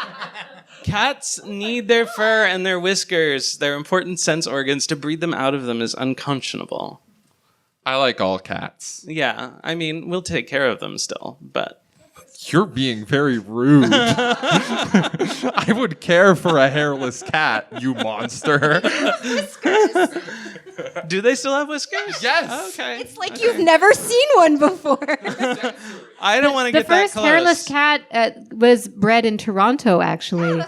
Cats need their fur and their whiskers. They're important sense organs. To breed them out of them is unconscionable. I like all cats. Yeah, I mean, we'll take care of them still, but You're being very rude. I would care for a hairless cat, you monster. do they still have whiskers? Yes. Okay. It's like you've never seen one before. I don't want to The get that first close. hairless cat was bred in Toronto, actually.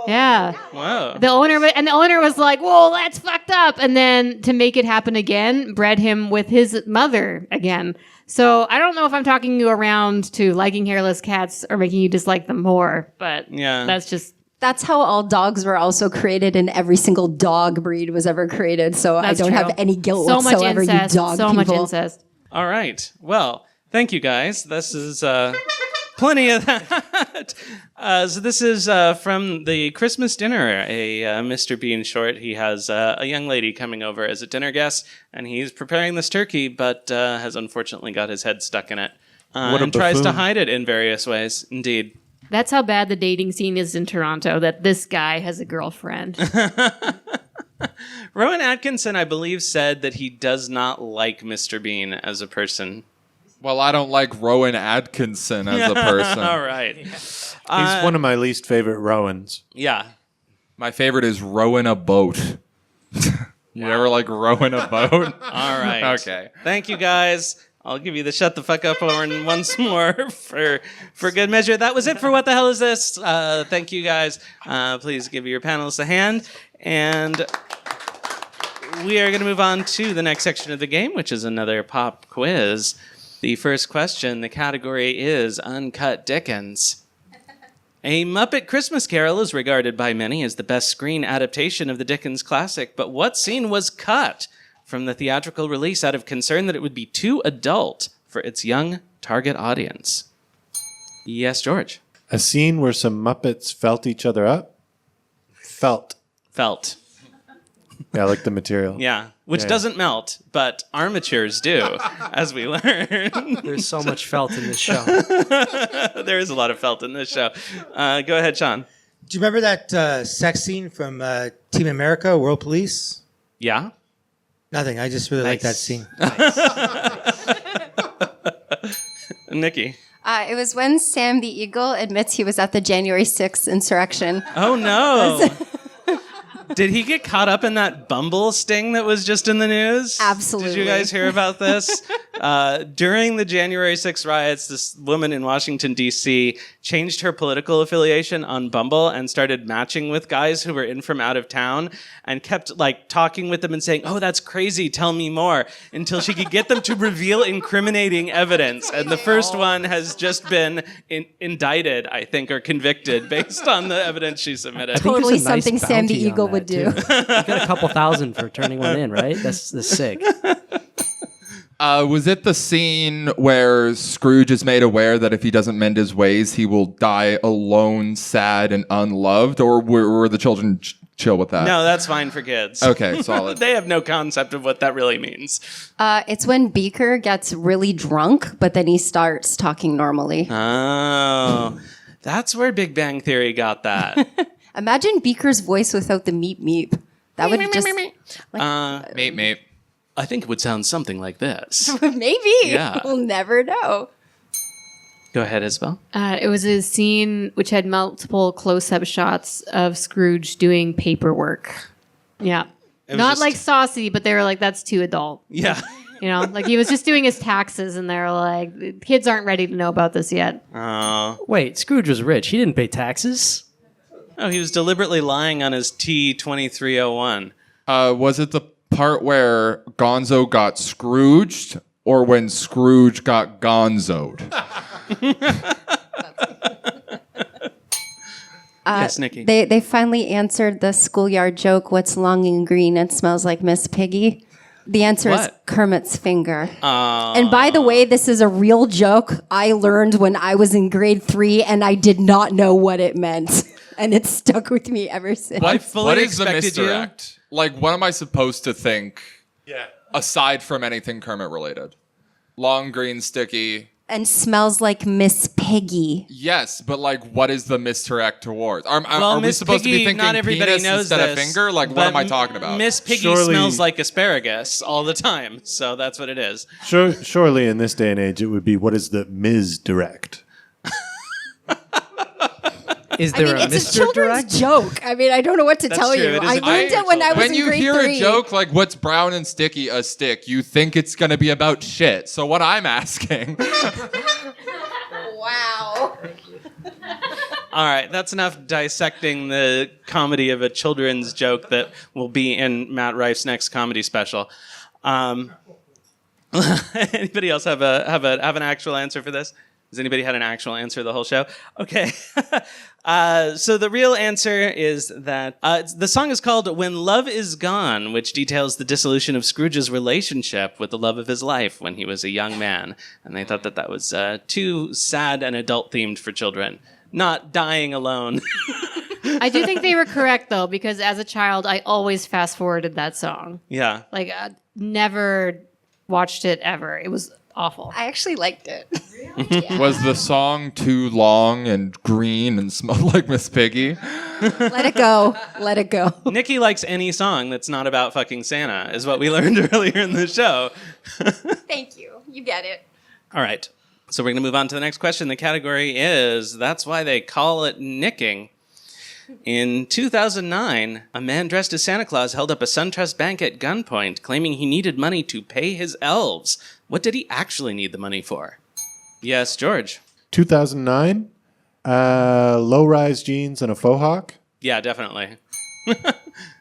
Yeah. Whoa. The owner was like, "Whoa, that's fucked up," and then to make it happen again, bred him with his mother again. So I don't know if I'm talking you around to liking hairless cats or making you dislike them more, but Yeah. that's just That's how all dogs were also created, and every single dog breed was ever created. So that's I don't true. have any guilt so much whatsoever, incest, you dog so people. much incest. All right. Well, thank you guys. This is plenty of that. So this is from the Christmas dinner, a Mr. Bean short. He has a young lady coming over as a dinner guest, and he's preparing this turkey, but has unfortunately got his head stuck in it. What a And tries to buffoon. hide it in various ways. Indeed. That's how bad the dating scene is in Toronto, that this guy has a girlfriend. Rowan Atkinson, I believe, said that he does not like Mr. Bean as a person. Well, I don't like Rowan Atkinson as a person. All right. He's one of my least favorite Rowans. Yeah. My favorite is rowing a boat. You ever like rowing a boat? All right. Okay. Thank you, guys. I'll give you the shut the fuck up horn once more for good measure. That was it for What the Hell Is This? Thank you, guys. Please give your panelists a hand. And we are going to move on to the next section of the game, which is another pop quiz. The first question, the category is Uncut Dickens. A Muppet Christmas Carol is regarded by many as the best screen adaptation of the Dickens classic, but what scene was cut from the theatrical release out of concern that it would be too adult for its young target audience? Yes, George. A scene where some Muppets felt each other up? Felt. Yeah, I like the material. Yeah, which Yeah. doesn't melt, but armatures do, as we learn. There's so much felt in this show. There is a lot of felt in this show. Go ahead, Sean. Do you remember that sex scene from Team America, World Police? Yeah? Nothing. I just really like that Nice. scene. Nikki. It was when Sam the Eagle admits he was at the January 6th insurrection. Oh, no. Did he get caught up in that Bumble sting that was just in the news? Absolutely. Did you guys hear about this? During the January 6th riots, this woman in Washington, D.C. changed her political affiliation on Bumble and started matching with guys who were in from out of town and kept like talking with them and saying, "Oh, that's crazy, tell me more," until she could get them to reveal incriminating evidence. And the first one has just been indicted, I think, or convicted based on the evidence she submitted. think Totally there's a nice something Sam the bounty on Eagle that, would do. too. You got a couple thousand for turning one in, right? That's sick. Was it the scene where Scrooge is made aware that if he doesn't mend his ways, he will die alone, sad, and unloved? Or were the children chill with that? No, that's fine for kids. Okay, solid. They have no concept of what that really means. It's when Beaker gets really drunk, but then he starts talking normally. Oh, that's where Big Bang Theory got that. Imagine Beaker's voice without the meep meep. That would just Mate. I think it would sound something like this. maybe. Yeah. We'll never know. Go ahead, Isabel. It was a scene which had multiple close-up shots of Scrooge doing paperwork. Yeah. was Not just- like saucy, but they were like, that's too adult. Yeah. You know, like he was just doing his taxes and they're like, the kids aren't ready to know about this yet. Oh. Wait, Scrooge was rich. He didn't pay taxes. Oh, he was deliberately lying on his T2301. Was it the part where Gonzo got Scrooged, or when Scrooge got Gonzoed? Yes, Nikki. They finally answered the schoolyard joke, what's long and green and smells like Miss Piggy? The answer is What? Kermit's finger. And by the way, this is a real joke I learned when I was in grade 3 and I did not know what it meant. And it's stuck with me ever since. I fully What is the expected you- misdirect? Like, what am I supposed to think? Yeah. Aside from anything Kermit related, long, green, sticky. And smells like Miss Piggy. Yes, but like, what is the misdirect towards? Are we Miss supposed to be Piggy, thinking not everybody penis knows instead this, of finger? Like, what but am I talking about? Miss Piggy Surely- smells like asparagus all the time, so that's what it is. Surely in this day and age, it would be what is the Ms. Direct? Is I there mean, a it's a Mr. children's Direct? joke. I mean, I don't know what to That's tell true. you. It is I a learned children's it when I joke. was When in you grade hear 3. a joke like "What's brown and sticky? A stick," you think it's going to be about shit. So what I'm asking, Wow. All right, that's enough dissecting the comedy of a children's joke that will be in Matt Rife's next comedy special. Anybody else have an actual answer for this? Has anybody had an actual answer the whole show? Okay. So the real answer is that the song is called When Love Is Gone, which details the dissolution of Scrooge's relationship with the love of his life when he was a young man. And they thought that that was too sad and adult-themed for children. Not dying alone. I do think they were correct, though, because as a child, I always fast-forwarded that song. Yeah. Like, never watched it ever. It was awful. I actually liked it. was the song too long and green and smelled like Miss Piggy? Let it go. Let it go. Nikki likes any song that's not about fucking Santa, is what we learned earlier in the show. Thank you. You get it. All right. So we're going to move on to the next question. The category is That's Why They Call It Nicking. In 2009, a man dressed as Santa Claus held up a SunTrust bank at gunpoint, claiming he needed money to pay his elves. What did he actually need the money for? Yes, George. 2009, low-rise jeans and a faux hawk. Yeah, definitely.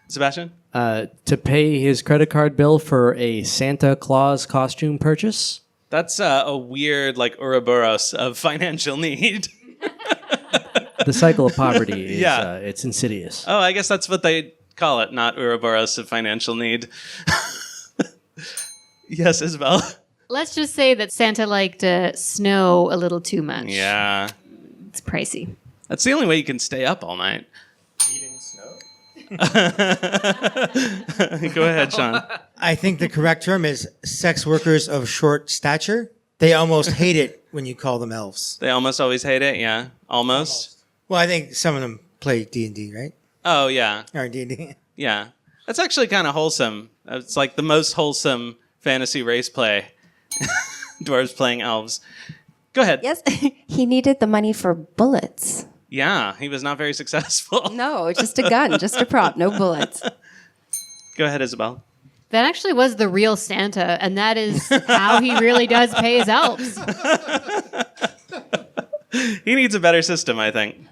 Sebastian? To pay his credit card bill for a Santa Claus costume purchase. That's a weird, like, Ouroboros of financial need. The cycle of poverty is Yeah. it's insidious. Oh, I guess that's what they call it, not Ouroboros of financial need. Yes, Isabel. Let's just say that Santa liked snow a little too much. Yeah. It's pricey. That's the only way you can stay up all night. Eating snow? Go ahead, Sean. I think the correct term is sex workers of short stature. They almost hate it when you call them elves. They almost always hate it, yeah. Almost. Well, I think some of them play D&D, right? Oh, yeah. Or D&D. Yeah. That's actually kind of wholesome. It's like the most wholesome fantasy race play. Dwarves playing elves. Go ahead. Yes, he needed the money for bullets. Yeah, he was not very successful. No, just a gun, just a prop, no bullets. Go ahead, Isabel. That actually was the real Santa, and that is how he really does pay his elves. He needs a better system, I think.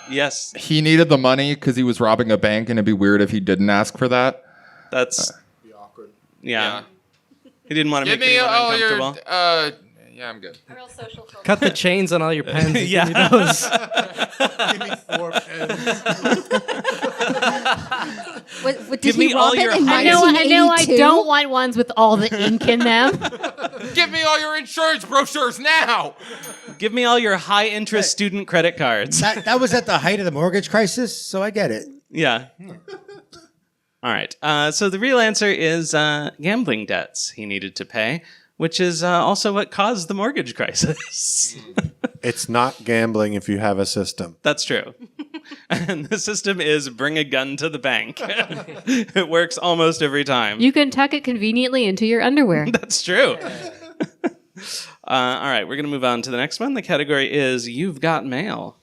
Yes, He needed the money because he was robbing a bank, and it'd be weird if he didn't ask for that. that's Be awkward. Yeah. He didn't want to Give make me anyone all your. uncomfortable. Yeah, I'm good. Cut the chains on all your pens. and Yeah. give me those. Give me 4 pens. What, Give did he me all rob it your in high- I know I 1982? don't want ones with all the ink in them. Give me all your insurance brochures now. Give me all your high interest student credit cards. That was at the height of the mortgage crisis, so I get it. Yeah. All right. So the real answer is gambling debts he needed to pay, which is also what caused the mortgage crisis. It's not gambling if you have a system. That's true. And the system is bring a gun to the bank. It works almost every time. You can tuck it conveniently into your underwear. That's true. All right, we're going to move on to the next one. The category is You've Got Mail.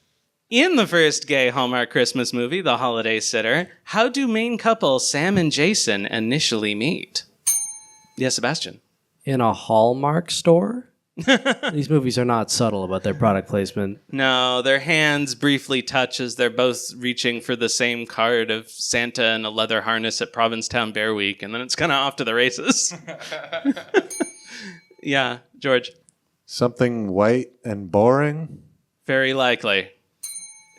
In the first gay Hallmark Christmas movie, The Holiday Sitter, how do main couple Sam and Jason initially meet? Yes, Sebastian. In a Hallmark store? These movies are not subtle about their product placement. No, their hands briefly touch as they're both reaching for the same card of Santa in a leather harness at Provincetown Bear Week, and then it's kind of off to the races. Yeah, George. Something white and boring? Very likely.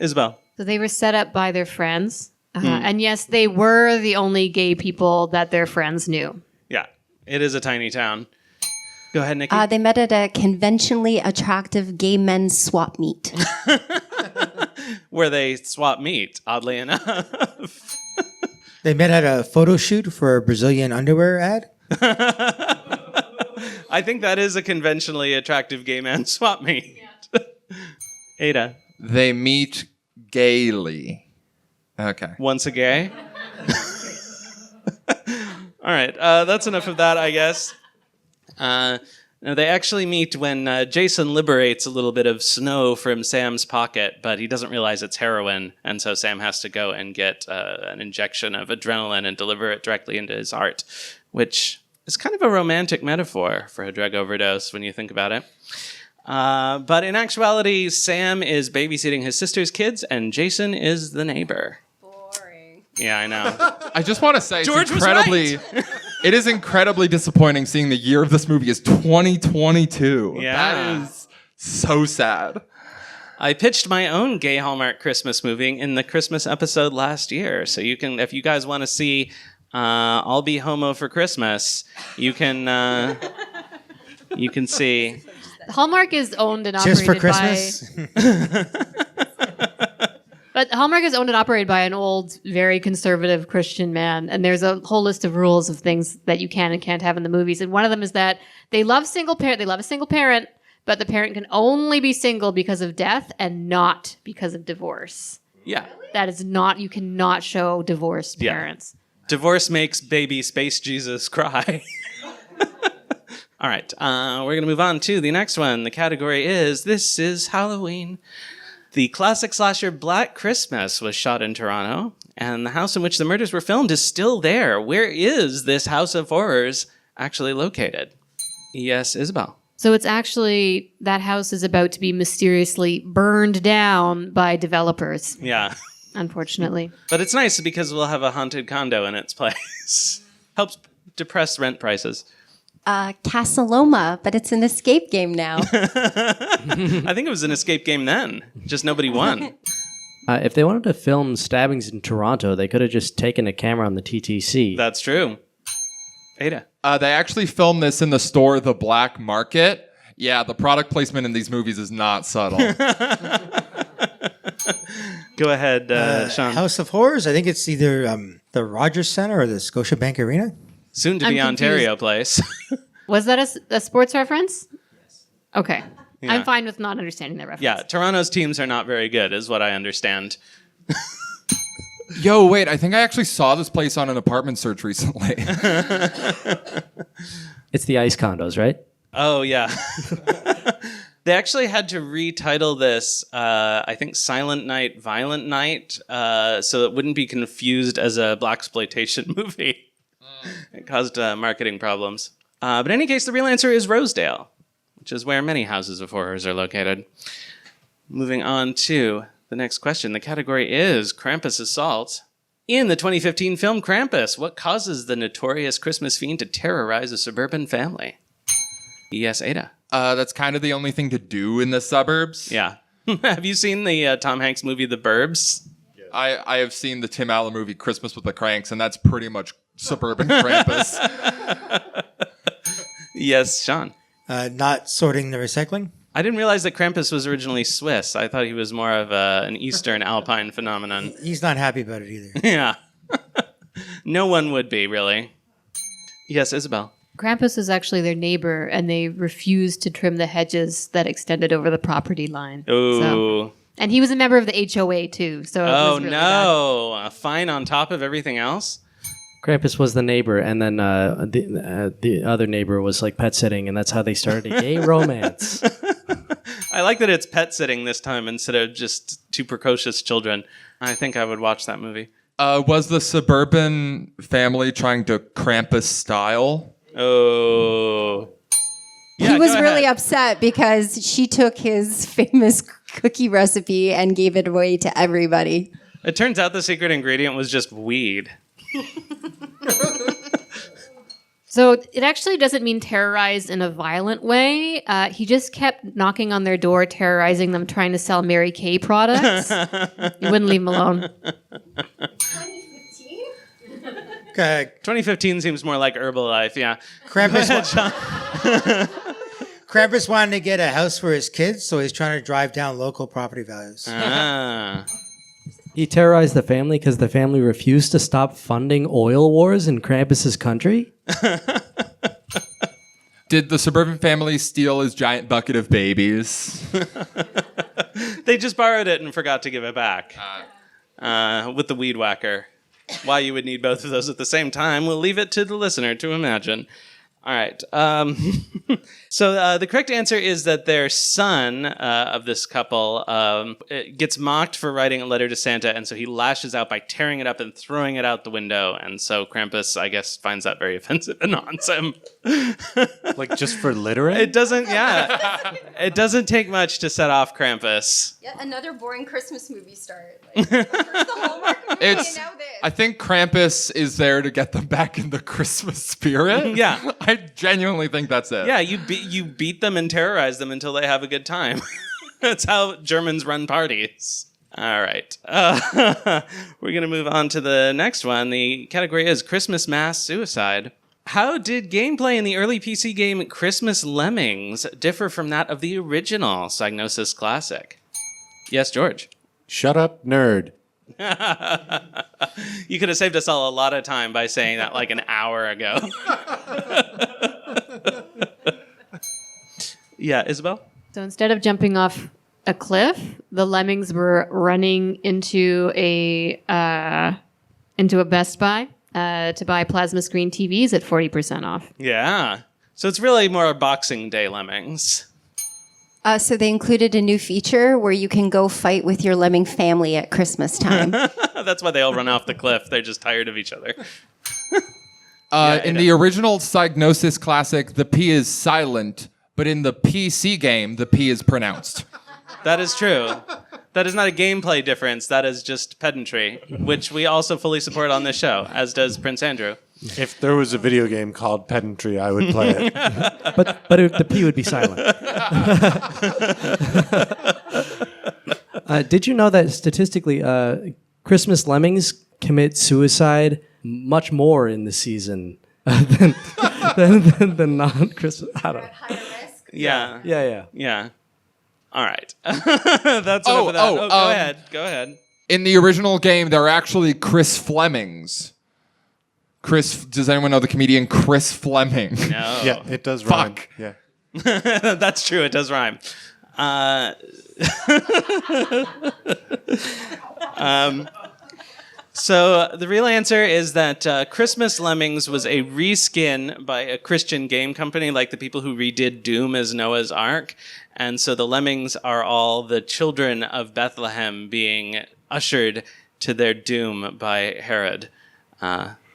Isabel. So they were set up by their friends. And yes, they were the only gay people that their friends knew. Yeah, it is a tiny town. Go ahead, Nikki. They met at a conventionally attractive gay men's swap meet. Where they swap meat, oddly enough. They met at a photo shoot for a Brazilian underwear ad. I think that is a conventionally attractive gay man swap meet. Ada. They meet gaily. Okay. Once a gay? All right, that's enough of that, I guess. No, they actually meet when Jason liberates a little bit of snow from Sam's pocket, but he doesn't realize it's heroin, and so Sam has to go and get an injection of adrenaline and deliver it directly into his heart, which is kind of a romantic metaphor for a drug overdose when you think about it. But in actuality, Sam is babysitting his sister's kids, and Jason is the neighbor. Boring. Yeah, I know. I just want to say George it's was incredibly. It is incredibly disappointing seeing the year of this movie is 2022. Yeah. That is so sad. I pitched my own gay Hallmark Christmas movie in the Christmas episode last year. So you can, if you guys want to see I'll Be Homo for Christmas, you can see. Hallmark is owned and operated Just for Christmas? But Hallmark is owned and operated by an old, very conservative Christian man, and there's a whole list of rules of things that you can and can't have in the movies. And one of them is that they love single parent. They love a single parent, but the parent can only be single because of death and not because of divorce. Yeah. That is not. You cannot show divorced Yeah. parents. Divorce makes baby Space Jesus cry. All right, we're going to move on to the next one. The category is This is Halloween. The classic slasher Black Christmas was shot in Toronto, and the house in which the murders were filmed is still there. Where is this house of horrors actually located? Yes, Isabel. So it's actually, that house is about to be mysteriously burned down by developers, Yeah. unfortunately. But it's nice because we'll have a haunted condo in its place. Helps depress rent prices. Casaloma, but it's an escape game now. I think it was an escape game then. Just nobody won. If they wanted to film stabbings in Toronto, they could have just taken a camera on the TTC. That's true. Ada. They actually filmed this in the store, The Black Market. Yeah, the product placement in these movies is not subtle. Go ahead, Sean. House of Horrors. I think it's either the Rogers Center or the Scotiabank Arena. Soon to be I'm Ontario place. Was that a sports reference? Okay. Yeah. I'm fine with not understanding that reference. Yeah, Toronto's teams are not very good, is what I understand. Yo, wait, I think I actually saw this place on an apartment search recently. It's the ice condos, right? Oh, yeah. They actually had to retitle this, I think, Silent Night, Violent Night, so it wouldn't be confused as a blaxploitation movie. It caused marketing problems. But in any case, the real answer is Rosedale, which is where many houses of horrors are located. Moving on to the next question. The category is Krampus Assault. In the 2015 film Krampus, what causes the notorious Christmas fiend to terrorize a suburban family? Yes, Ada. That's kind of the only thing to do in the suburbs. Yeah. Have you seen the Tom Hanks movie The Burbs? I have seen the Tim Allen movie Christmas with the Cranks, and that's pretty much suburban Krampus. Yes, Sean. Not sorting the recycling. I didn't realize that Krampus was originally Swiss. I thought he was more of an Eastern Alpine phenomenon. He's not happy about it either. Yeah. No one would be, really. Yes, Isabel. Krampus is actually their neighbor, and they refused to trim the hedges that extended over the property line. Ooh. And he was a member of the HOA, too. So it Oh, was really no. A fine on top of everything else? Krampus was the neighbor, and then the other neighbor was like pet sitting, and that's how they started a gay romance. I like that it's pet sitting this time instead of just two precocious children. I think I would watch that movie. Was the suburban family trying to Krampus style? Oh. Yeah, he was go really ahead. upset because she took his famous cookie recipe and gave it away to everybody. It turns out the secret ingredient was just weed. So it actually doesn't mean terrorized in a violent way. He just kept knocking on their door, terrorizing them, trying to sell Mary Kay products. You wouldn't leave him alone. 2015 seems more like Herbalife, yeah. Krampus wanted to get a house for his kids, so he's trying to drive down local property values. Ah. He terrorized the family because the family refused to stop funding oil wars in Krampus's country. Did the suburban family steal his giant bucket of babies? They just borrowed it and forgot to give it back. With the weed whacker. Why you would need both of those at the same time, we'll leave it to the listener to imagine. All right. So the correct answer is that their son of this couple gets mocked for writing a letter to Santa, and so he lashes out by tearing it up and throwing it out the window. And so Krampus, I guess, finds that very offensive and haunts him. Like just for littering? It doesn't take much to set off Krampus. Yet another boring Christmas movie start. Like, first the Hallmark movie, and now this. I think Krampus is there to get them back in the Christmas spirit. Yeah. I genuinely think that's it. Yeah, you beat them and terrorize them until they have a good time. That's how Germans run parties. All right. We're going to move on to the next one. The category is Christmas Mass Suicide. How did gameplay in the early PC game Christmas Lemmings differ from that of the original Psygnosis Classic? Yes, George. Shut up, nerd. You could have saved us all a lot of time by saying that like an hour ago. Yeah, Isabel? So instead of jumping off a cliff, the lemmings were running into a Best Buy to buy plasma screen TVs at 40% off. Yeah. So it's really more Boxing Day Lemmings. So they included a new feature where you can go fight with your lemming family at Christmas time. That's why they all run off the cliff. They're just tired of each other. In the original Psygnosis Classic, the P is silent, but in the PC game, the P is pronounced. That is true. That is not a gameplay difference. That is just pedantry, which we also fully support on this show, as does Prince Andrew. If there was a video game called Pedantry, I would play it. The P would be silent. Did you know that statistically, Christmas lemmings commit suicide much more in the season than non-Christmas? I don't know. Higher risk. Yeah. Yeah. All right. That's enough of that. Go ahead. In the original game, they're actually Chris Flemings. Does anyone know the comedian Chris Fleming? No. Yeah, it does rhyme. Fuck. Yeah. That's true. It does rhyme. So the real answer is that Christmas Lemmings was a reskin by a Christian game company, like the people who redid Doom as Noah's Ark. And so the lemmings are all the children of Bethlehem being ushered to their doom by Herod.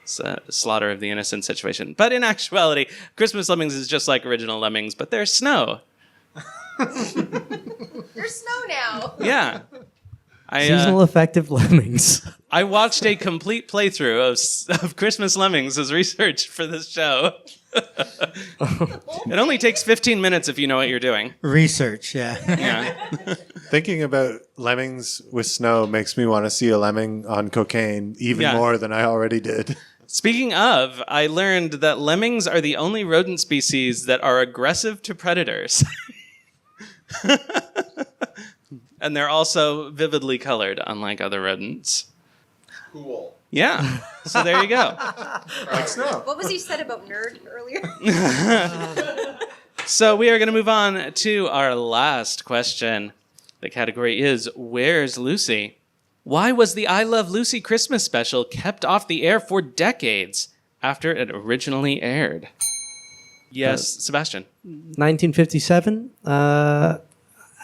It's a slaughter of the innocent situation. But in actuality, Christmas Lemmings is just like original Lemmings, but they're snow. There's snow now. Yeah. Seasonal effective lemmings. I watched a complete playthrough of Christmas Lemmings as research for this show. It only takes 15 minutes if you know what you're doing. Research, yeah. Yeah. Thinking about lemmings with snow makes me want to see a lemming on cocaine even more than I already did. Speaking of, I learned that lemmings are the only rodent species that are aggressive to predators. And they're also vividly colored, unlike other rodents. Cool. Yeah. So there you go. Like snow. What was you said about nerd earlier? So we are going to move on to our last question. The category is, Where's Lucy? Why was the I Love Lucy Christmas special kept off the air for decades after it originally aired? Yes, Sebastian. 1957.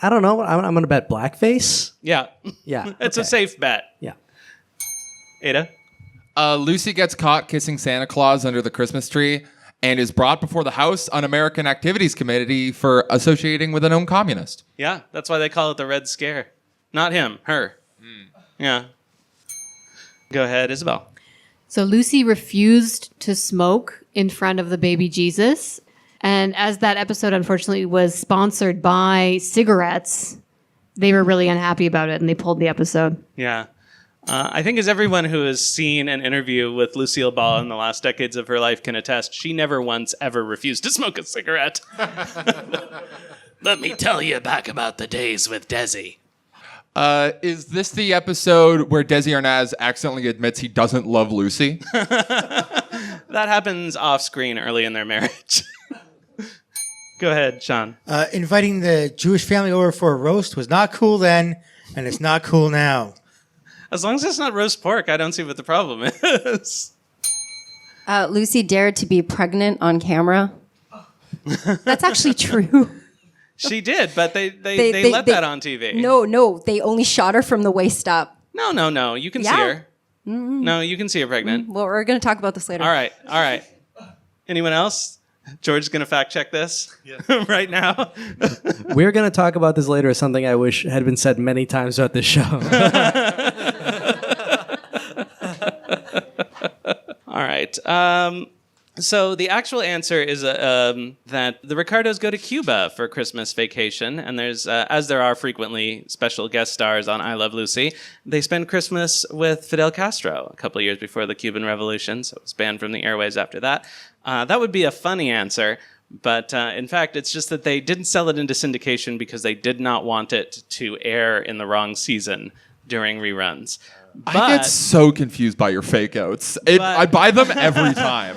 I don't know. I'm going to bet blackface. Yeah. Yeah. It's a safe bet. Yeah. Ada? Lucy gets caught kissing Santa Claus under the Christmas tree and is brought before the House Un-American Activities Committee for associating with a known communist. Yeah, that's why they call it the Red Scare. Not him, her. Yeah. Go ahead, Isabel. So Lucy refused to smoke in front of the baby Jesus. And as that episode, unfortunately, was sponsored by cigarettes, they were really unhappy about it, and they pulled the episode. Yeah. I think as everyone who has seen an interview with Lucille Ball in the last decades of her life can attest, she never once ever refused to smoke a cigarette. Let me tell you back about the days with Desi. Is this the episode where Desi Arnaz accidentally admits he doesn't love Lucy? That happens off screen early in their marriage. Go ahead, Sean. Inviting the Jewish family over for a roast was not cool then, and it's not cool now. As long as it's not roast pork, I don't see what the problem is. Lucy dared to be pregnant on camera. That's actually true. She did, but they let that on TV. No, they only shot her from the waist up. No. You can see her. No, you can see her pregnant. Well, we're going to talk about this later. All right. Anyone else? George's going to fact check this right now. We're going to talk about this later as something I wish had been said many times throughout this show. All right. So the actual answer is that the Ricardos go to Cuba for Christmas vacation, and there's, as there are frequently special guest stars on I Love Lucy, they spend Christmas with Fidel Castro a couple of years before the Cuban Revolution, so it was banned from the airways after that. That would be a funny answer, but in fact, it's just that they didn't sell it into syndication because they did not want it to air in the wrong season during reruns. I get so confused by your fake outs. I buy them every time.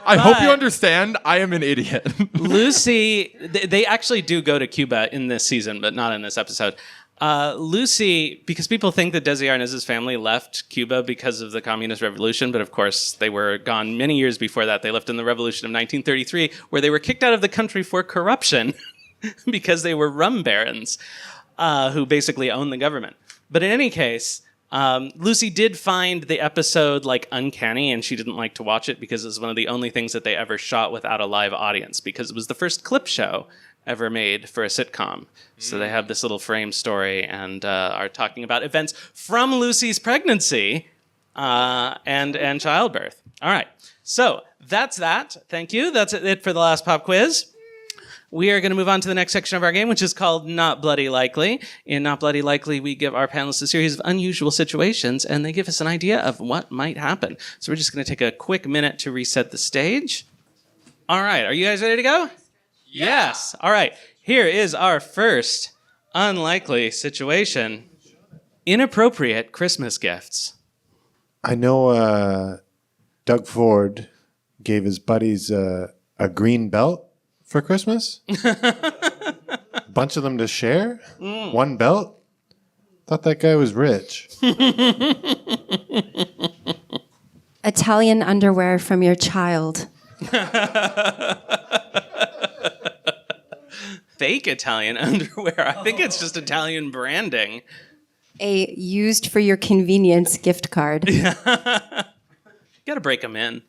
I hope you understand. I am an idiot. Lucy, they actually do go to Cuba in this season, but not in this episode. Lucy, because people think that Desi Arnaz's family left Cuba because of the Communist Revolution, but of course they were gone many years before that. They left in the Revolution of 1933, where they were kicked out of the country for corruption because they were rum barons who basically owned the government. But in any case, Lucy did find the episode uncanny, and she didn't like to watch it because it was one of the only things that they ever shot without a live audience, because it was the first clip show ever made for a sitcom. So they have this little frame story and are talking about events from Lucy's pregnancy and childbirth. All right. So that's that. Thank you. That's it for the last pop quiz. We are going to move on to the next section of our game, which is called Not Bloody Likely. In Not Bloody Likely, we give our panelists a series of unusual situations, and they give us an idea of what might happen. So we're just going to take a quick minute to reset the stage. All right. Are you guys ready to go? Yes. All right. Here is our first unlikely situation. Inappropriate Christmas gifts. I know Doug Ford gave his buddies a green belt for Christmas. A bunch of them to share. One belt. Thought that guy was rich. Italian underwear from your child. Fake Italian underwear. I think it's just Italian branding. A used for your convenience gift card. You gotta break them in.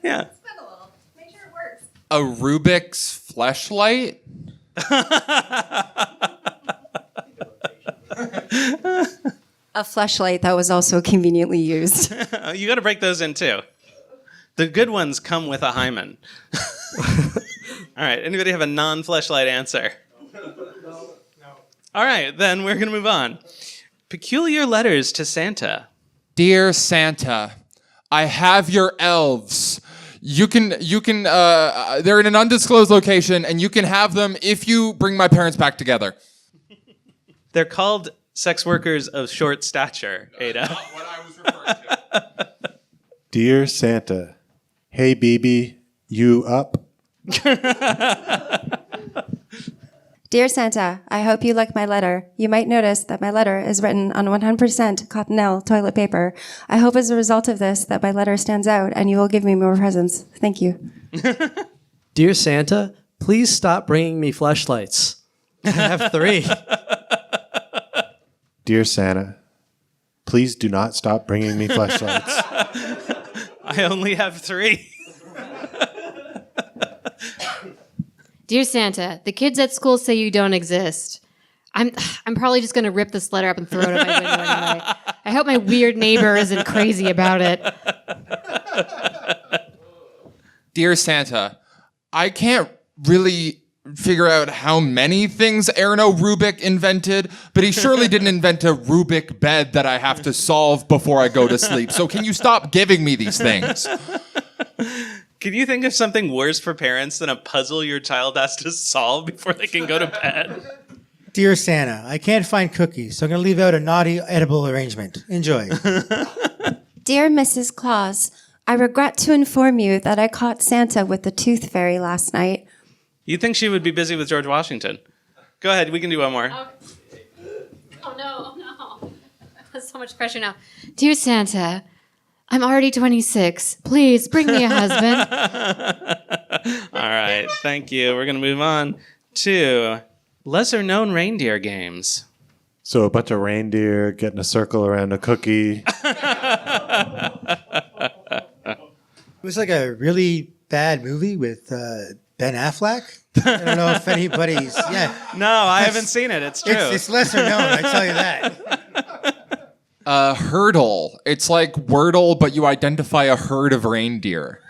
Yeah. Spin a little. Make sure it works. A Rubik's fleshlight? A fleshlight that was also conveniently used. You gotta break those in too. The good ones come with a hymen. All right. Anybody have a non-fleshlight answer? No. All right. Then we're gonna move on. Peculiar letters to Santa. Dear Santa, I have your elves. You can, they're in an undisclosed location, and you can have them if you bring my parents back together. They're called sex workers of short stature, Ada. Not what I was referring to. Dear Santa, hey BB, you up? Dear Santa, I hope you like my letter. You might notice that my letter is written on 100% Cottonelle toilet paper. I hope as a result of this that my letter stands out and you will give me more presents. Thank you. Dear Santa, please stop bringing me fleshlights. I have 3. Dear Santa, please do not stop bringing me fleshlights. I only have 3. Dear Santa, the kids at school say you don't exist. I'm probably just going to rip this letter up and throw it out my window anyway. I hope my weird neighbor isn't crazy about it. Dear Santa, I can't really figure out how many things Erno Rubik invented, but he surely didn't invent a Rubik bed that I have to solve before I go to sleep. So can you stop giving me these things? Can you think of something worse for parents than a puzzle your child has to solve before they can go to bed? Dear Santa, I can't find cookies, so I'm going to leave out a naughty edible arrangement. Enjoy. Dear Mrs. Claus, I regret to inform you that I caught Santa with the tooth fairy last night. You'd think she would be busy with George Washington. Go ahead, we can do one more. Oh no. That's so much pressure now. Dear Santa, I'm already 26. Please bring me a husband. All right, thank you. We're going to move on to lesser-known reindeer games. So a bunch of reindeer getting a circle around a cookie. It was like a really bad movie with Ben Affleck. I don't know if anybody's... Yeah. No, I haven't seen it. It's true. It's lesser known, I tell you that. Hurdle. It's like Wordle, but you identify a herd of reindeer.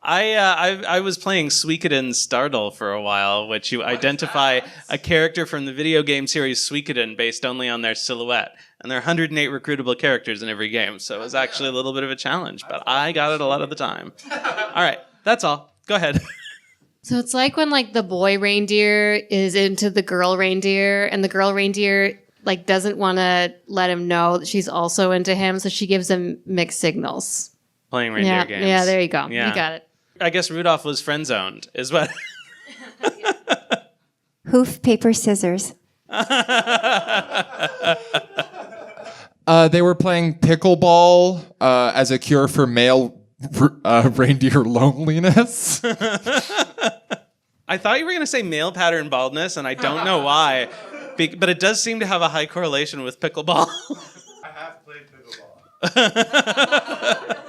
I was playing Suikoden Startle for a while, which you identify a character from the video game series Suikoden based only on their silhouette. And there are 108 recruitable characters in every game, so it was actually a little bit of a challenge, but I got it a lot of the time. All right, that's all. Go ahead. So it's like when the boy reindeer is into the girl reindeer and the girl reindeer doesn't want to let him know that she's also into him, so she gives him mixed signals. Playing reindeer games. Yeah, there you go. Yeah. You got it. I guess Rudolph was friend-zoned, is what... Hoof, paper, scissors. They were playing pickleball as a cure for male reindeer loneliness. I thought you were going to say male pattern baldness, and I don't know why. But it does seem to have a high correlation with pickleball. I have played pickleball.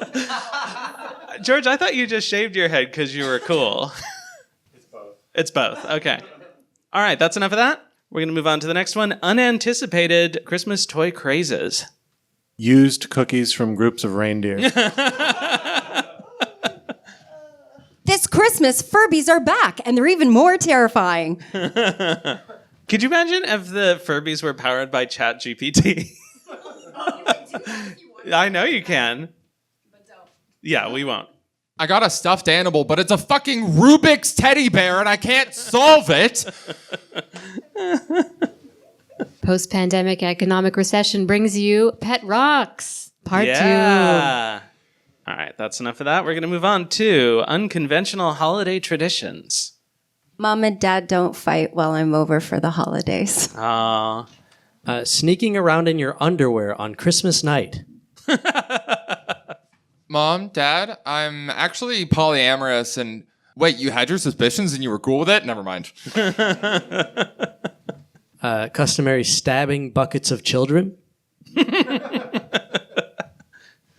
George, I thought you just shaved your head because you were cool. It's both. It's both. Okay. All right, that's enough of that. We're going to move on to the next one. Unanticipated Christmas toy crazes. Used cookies from groups of reindeer. This Christmas, Furbies are back, and they're even more terrifying. Could you imagine if the Furbies were powered by ChatGPT? I know you can. But don't. Yeah, we won't. I got a stuffed animal, but it's a fucking Rubik's teddy bear and I can't solve it. Post-pandemic economic recession brings you Pet Rocks, Part 2. Yeah. All right, that's enough of that. We're going to move on to unconventional holiday traditions. Mom and Dad don't fight while I'm over for the holidays. Aww. Sneaking around in your underwear on Christmas night. Mom, Dad, I'm actually polyamorous and... Wait, you had your suspicions and you were cool with it? Never mind. Customary stabbing buckets of children.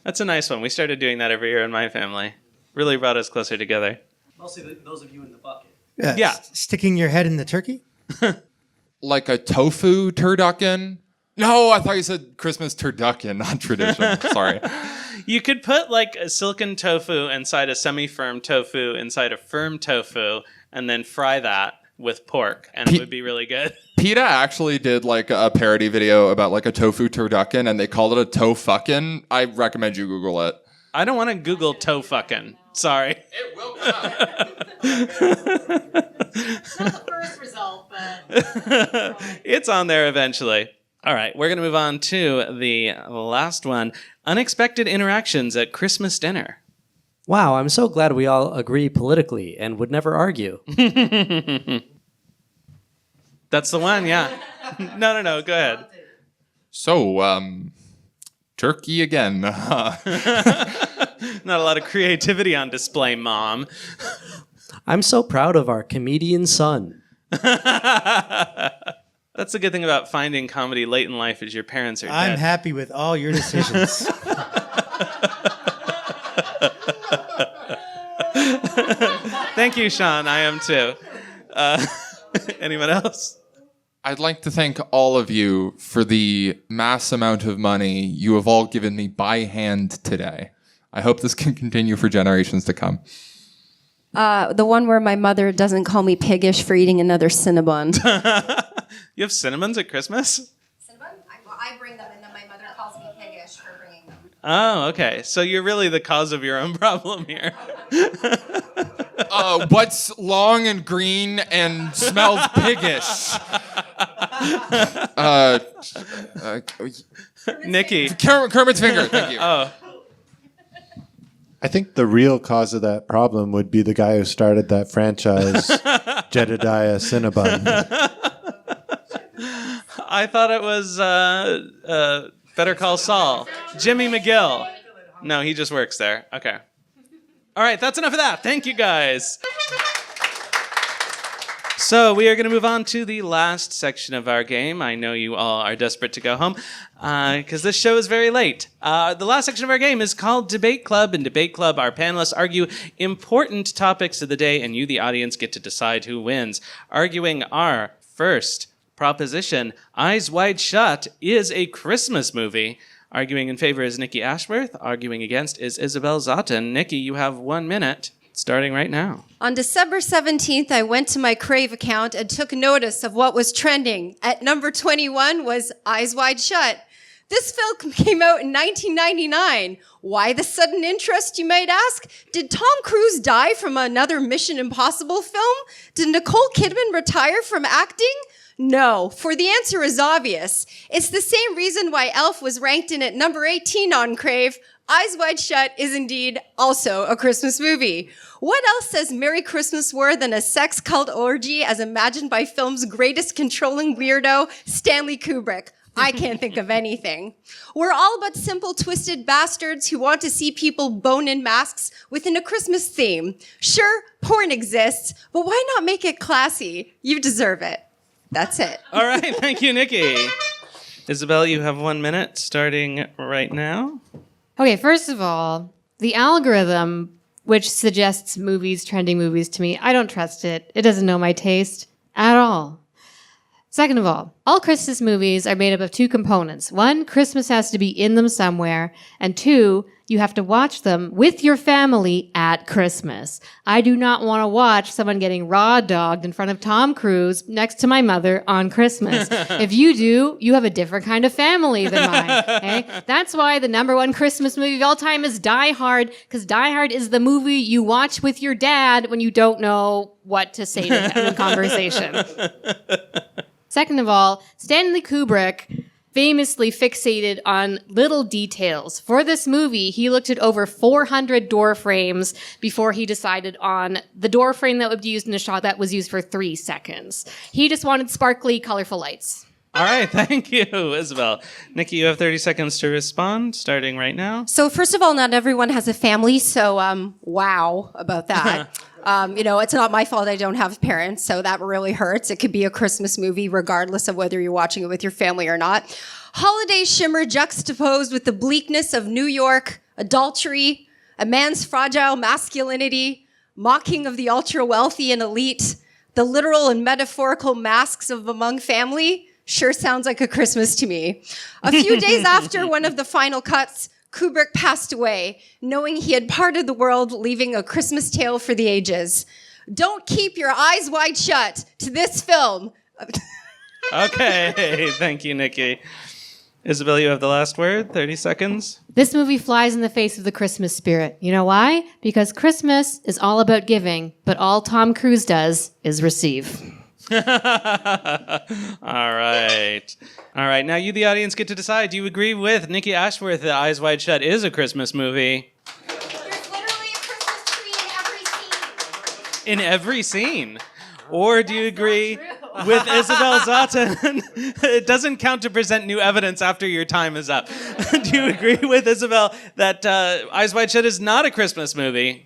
That's a nice one. We started doing that every year in my family. Really brought us closer together. Mostly those of you in the bucket. Yeah. Sticking your head in the turkey? Like a tofu turducken? No, I thought you said Christmas turducken, not tradition. Sorry. You could put like a silken tofu inside a semi-firm tofu inside a firm tofu and then fry that with pork and it would be really good. PETA actually did like a parody video about like a tofu turducken and they called it a tofuckin. I recommend you Google it. I don't want to Google tofuckin. Sorry. It will come. It's not the first result, but... It's on there eventually. All right, we're going to move on to the last one. Unexpected interactions at Christmas dinner. Wow, I'm so glad we all agree politically and would never argue. That's the one, yeah. No, go ahead. So, turkey again. Not a lot of creativity on display, Mom. I'm so proud of our comedian son. That's the good thing about finding comedy late in life is your parents are dead. I'm happy with all your decisions. Thank you, Sean. I am too. Anyone else? I'd like to thank all of you for the mass amount of money you have all given me by hand today. I hope this can continue for generations to come. The one where my mother doesn't call me piggish for eating another Cinnabon. You have cinnamons at Christmas? Cinnamon? I bring them, and then my mother calls me piggish for bringing them. Oh, okay. So you're really the cause of your own problem here. What's long and green and smells piggish? Nikki. Kermit's finger. Thank you. Oh. I think the real cause of that problem would be the guy who started that franchise, Jedediah Cinnabon. I thought it was Better Call Saul. Jimmy McGill. No, he just works there. Okay. All right, that's enough of that. Thank you, guys. So we are going to move on to the last section of our game. I know you all are desperate to go home because this show is very late. The last section of our game is called Debate Club. In Debate Club, our panelists argue important topics of the day, and you, the audience, get to decide who wins. Arguing our first proposition, Eyes Wide Shut is a Christmas movie. Arguing in favor is Nikki Ashworth. Arguing against is Isabel Zaw-Tun. Nikki, you have 1 minute. Starting right now. On December 17th, I went to my Crave account and took notice of what was trending. At number 21 was Eyes Wide Shut. This film came out in 1999. Why the sudden interest, you might ask? Did Tom Cruise die from another Mission Impossible film? Did Nicole Kidman retire from acting? No, for the answer is obvious. It's the same reason why Elf was ranked in at number 18 on Crave. Eyes Wide Shut is indeed also a Christmas movie. What else says Merry Christmas more than a sex cult orgy as imagined by film's greatest controlling weirdo, Stanley Kubrick? I can't think of anything. We're all but simple, twisted bastards who want to see people bone in masks within a Christmas theme. Sure, porn exists, but why not make it classy? You deserve it. That's it. All right, thank you, Nikki. Isabel, you have 1 minute starting right now. Okay, first of all, the algorithm, which suggests movies, trending movies to me, I don't trust it. It doesn't know my taste at all. Second of all Christmas movies are made up of two components. One, Christmas has to be in them somewhere. And two, you have to watch them with your family at Christmas. I do not want to watch someone getting raw dogged in front of Tom Cruise next to my mother on Christmas. If you do, you have a different kind of family than mine. Okay? That's why the number one Christmas movie of all time is Die Hard, because Die Hard is the movie you watch with your dad when you don't know what to say to him in conversation. Second of all, Stanley Kubrick famously fixated on little details. For this movie, he looked at over 400 door frames before he decided on the door frame that would be used in a shot that was used for 3 seconds. He just wanted sparkly, colorful lights. All right, thank you, Isabel. Nikki, you have 30 seconds to respond, starting right now. So first of all, not everyone has a family, so wow about that. It's not my fault I don't have parents, so that really hurts. It could be a Christmas movie regardless of whether you're watching it with your family or not. Holiday shimmer juxtaposed with the bleakness of New York, adultery, a man's fragile masculinity, mocking of the ultra-wealthy and elite, the literal and metaphorical masks of among family. Sure sounds like a Christmas to me. A few days after one of the final cuts, Kubrick passed away, knowing he had parted the world, leaving a Christmas tale for the ages. Don't keep your eyes wide shut to this film. Okay, thank you, Nikki. Isabel, you have the last word, 30 seconds. This movie flies in the face of the Christmas spirit. You know why? Because Christmas is all about giving, but all Tom Cruise does is receive. All right. Now you, the audience, get to decide. Do you agree with Nikki Ashworth that Eyes Wide Shut is a Christmas movie? There's literally a Christmas tree in every scene. In every scene? Or do you agree with Isabel Zaw-Tun? It doesn't count to present new evidence after your time is up. Do you agree with Isabel that Eyes Wide Shut is not a Christmas movie?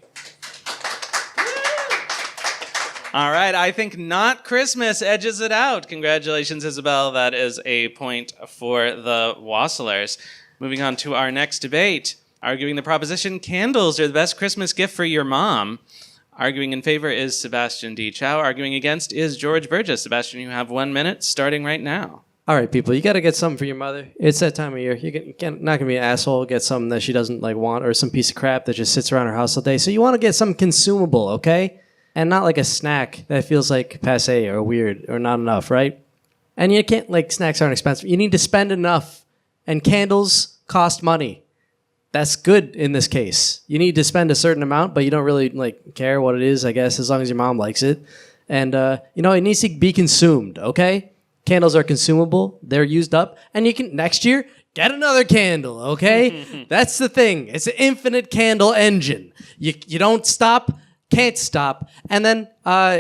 All right, I think Not Christmas edges it out. Congratulations, Isabel. That is a point for the Wassailers. Moving on to our next debate. Arguing the proposition, candles are the best Christmas gift for your mom. Arguing in favor is Sebastian D. Chow. Arguing against is George Burgess. Sebastian, you have 1 minute, starting right now. All right, people, you got to get something for your mother. It's that time of year. You're not going to be an asshole, get something that she doesn't want, or some piece of crap that just sits around her house all day. So you want to get something consumable, okay? And not like a snack that feels like passe or weird or not enough, right? And you can't, snacks aren't expensive. You need to spend enough. And candles cost money. That's good in this case. You need to spend a certain amount, but you don't really, care what it is, I guess, as long as your mom likes it. And, it needs to be consumed, okay? Candles are consumable. They're used up. And you can, next year, get another candle, okay? That's the thing. It's an infinite candle engine. You don't stop. Can't stop, and then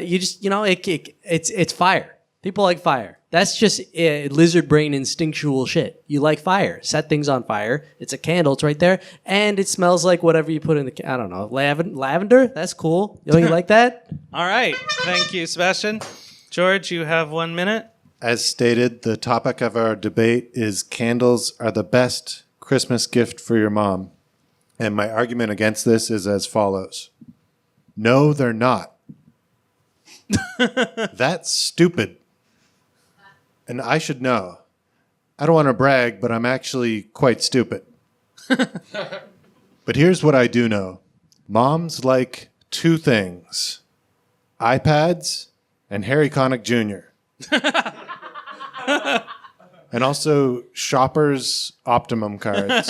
you just it's fire. People like fire. That's just lizard brain instinctual shit. You like fire. Set things on fire. It's a candle. It's right there, and it smells like whatever you put in the. I don't know, lavender. That's cool. You like that? All right, thank you, Sebastian. George, you have 1 minute. As stated, the topic of our debate is candles are the best Christmas gift for your mom, and my argument against this is as follows. No, they're not. That's stupid. And I should know. I don't want to brag, but I'm actually quite stupid. But here's what I do know. Moms like 2 things. iPads and Harry Connick Jr. And also Shoppers Optimum cards.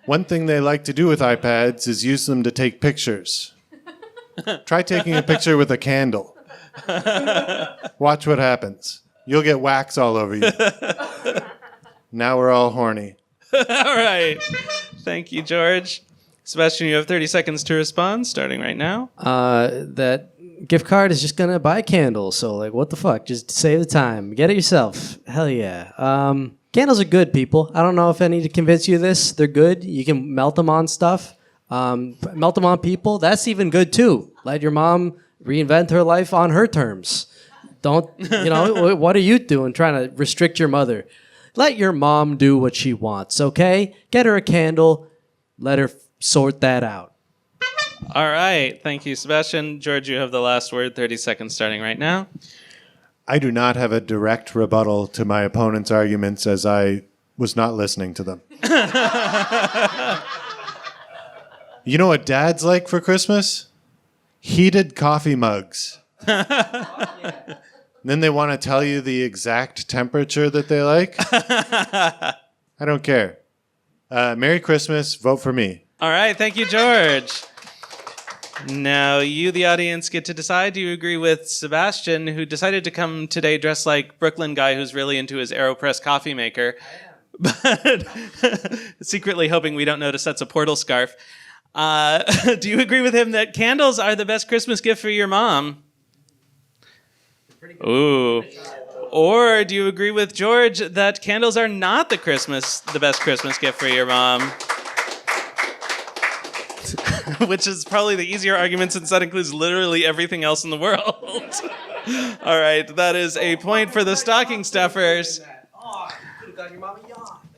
One thing they like to do with iPads is use them to take pictures. Try taking a picture with a candle. Watch what happens. You'll get wax all over you. Now we're all horny. All right. Thank you, George. Sebastian, you have 30 seconds to respond, starting right now. That gift card is just going to buy candles. So, what the fuck? Just save the time. Get it yourself. Hell yeah. Candles are good, people. I don't know if I need to convince you of this. They're good. You can melt them on stuff. Melt them on people. That's even good, too. Let your mom reinvent her life on her terms. Don't, what are you doing trying to restrict your mother? Let your mom do what she wants, okay? Get her a candle. Let her sort that out. All right. Thank you, Sebastian. George, you have the last word. 30 seconds starting right now. I do not have a direct rebuttal to my opponent's arguments as I was not listening to them. You know what Dad's like for Christmas? Heated coffee mugs. Then they want to tell you the exact temperature that they like. I don't care. Merry Christmas. Vote for me. All right. Thank you, George. Now, you, the audience, get to decide. Do you agree with Sebastian, who decided to come today dressed like Brooklyn guy who's really into his AeroPress coffee maker, but secretly hoping we don't notice that's a portal scarf? Do you agree with him that candles are the best Christmas gift for your mom? Ooh. Or do you agree with George that candles are not the best Christmas gift for your mom? Which is probably the easier argument since that includes literally everything else in the world. All right, that is a point for the stocking stuffers.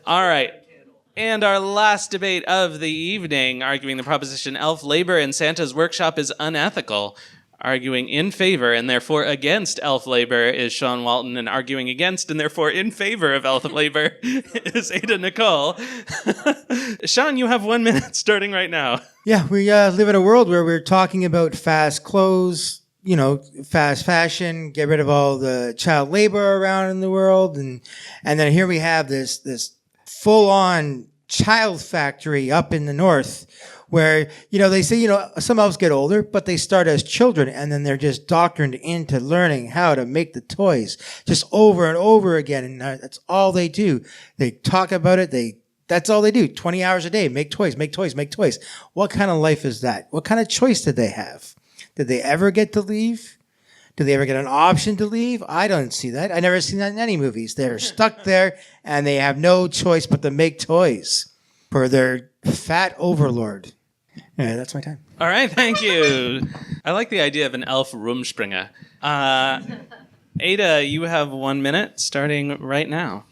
All right. And our last debate of the evening, arguing the proposition elf labor in Santa's workshop is unethical. Arguing in favor and therefore against elf labor is Sean Walton, and arguing against and therefore in favor of elf labor is Ada Nicolle. Sean, you have 1 minute starting right now. Yeah, we live in a world where we're talking about fast clothes, fast fashion, get rid of all the child labor around in the world, and then here we have this full-on child factory up in the north where, they say, some elves get older, but they start as children, and then they're just doctrined into learning how to make the toys just over and over again, and that's all they do. They talk about it, that's all they do, 20 hours a day, make toys, make toys, make toys. What kind of life is that? What kind of choice did they have? Did they ever get to leave? Did they ever get an option to leave? I don't see that. I never seen that in any movies. They're stuck there, and they have no choice but to make toys for their fat overlord. Yeah, that's my time. All right, thank you. I like the idea of an elf Rumspringer. Ada, you have 1 minute starting right now.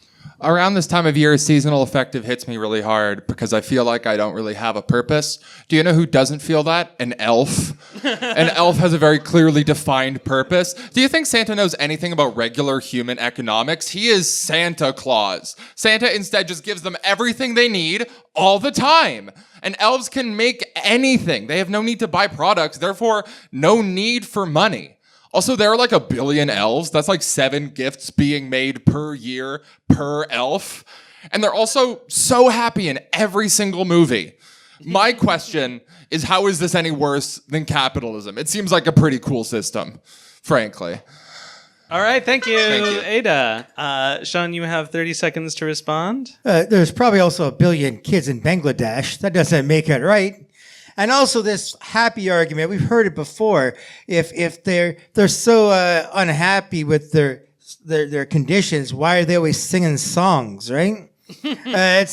Around this time of year, seasonal affective hits me really hard because I feel like I don't really have a purpose. Do you know who doesn't feel that? An elf. An elf has a very clearly defined purpose. Do you think Santa knows anything about regular human economics? He is Santa Claus. Santa instead just gives them everything they need all the time. And elves can make anything. They have no need to buy products, therefore no need for money. Also, there are like 1 billion elves. That's like 7 gifts being made per year per elf. And they're also so happy in every single movie. My question is, how is this any worse than capitalism? It seems like a pretty cool system, frankly. All right, thank you. Ada. Sean, you have 30 seconds to respond. There's probably also 1 billion kids in Bangladesh. That doesn't make it right. And also this happy argument, we've heard it before. If they're so unhappy with their conditions, why are they always singing songs, right? It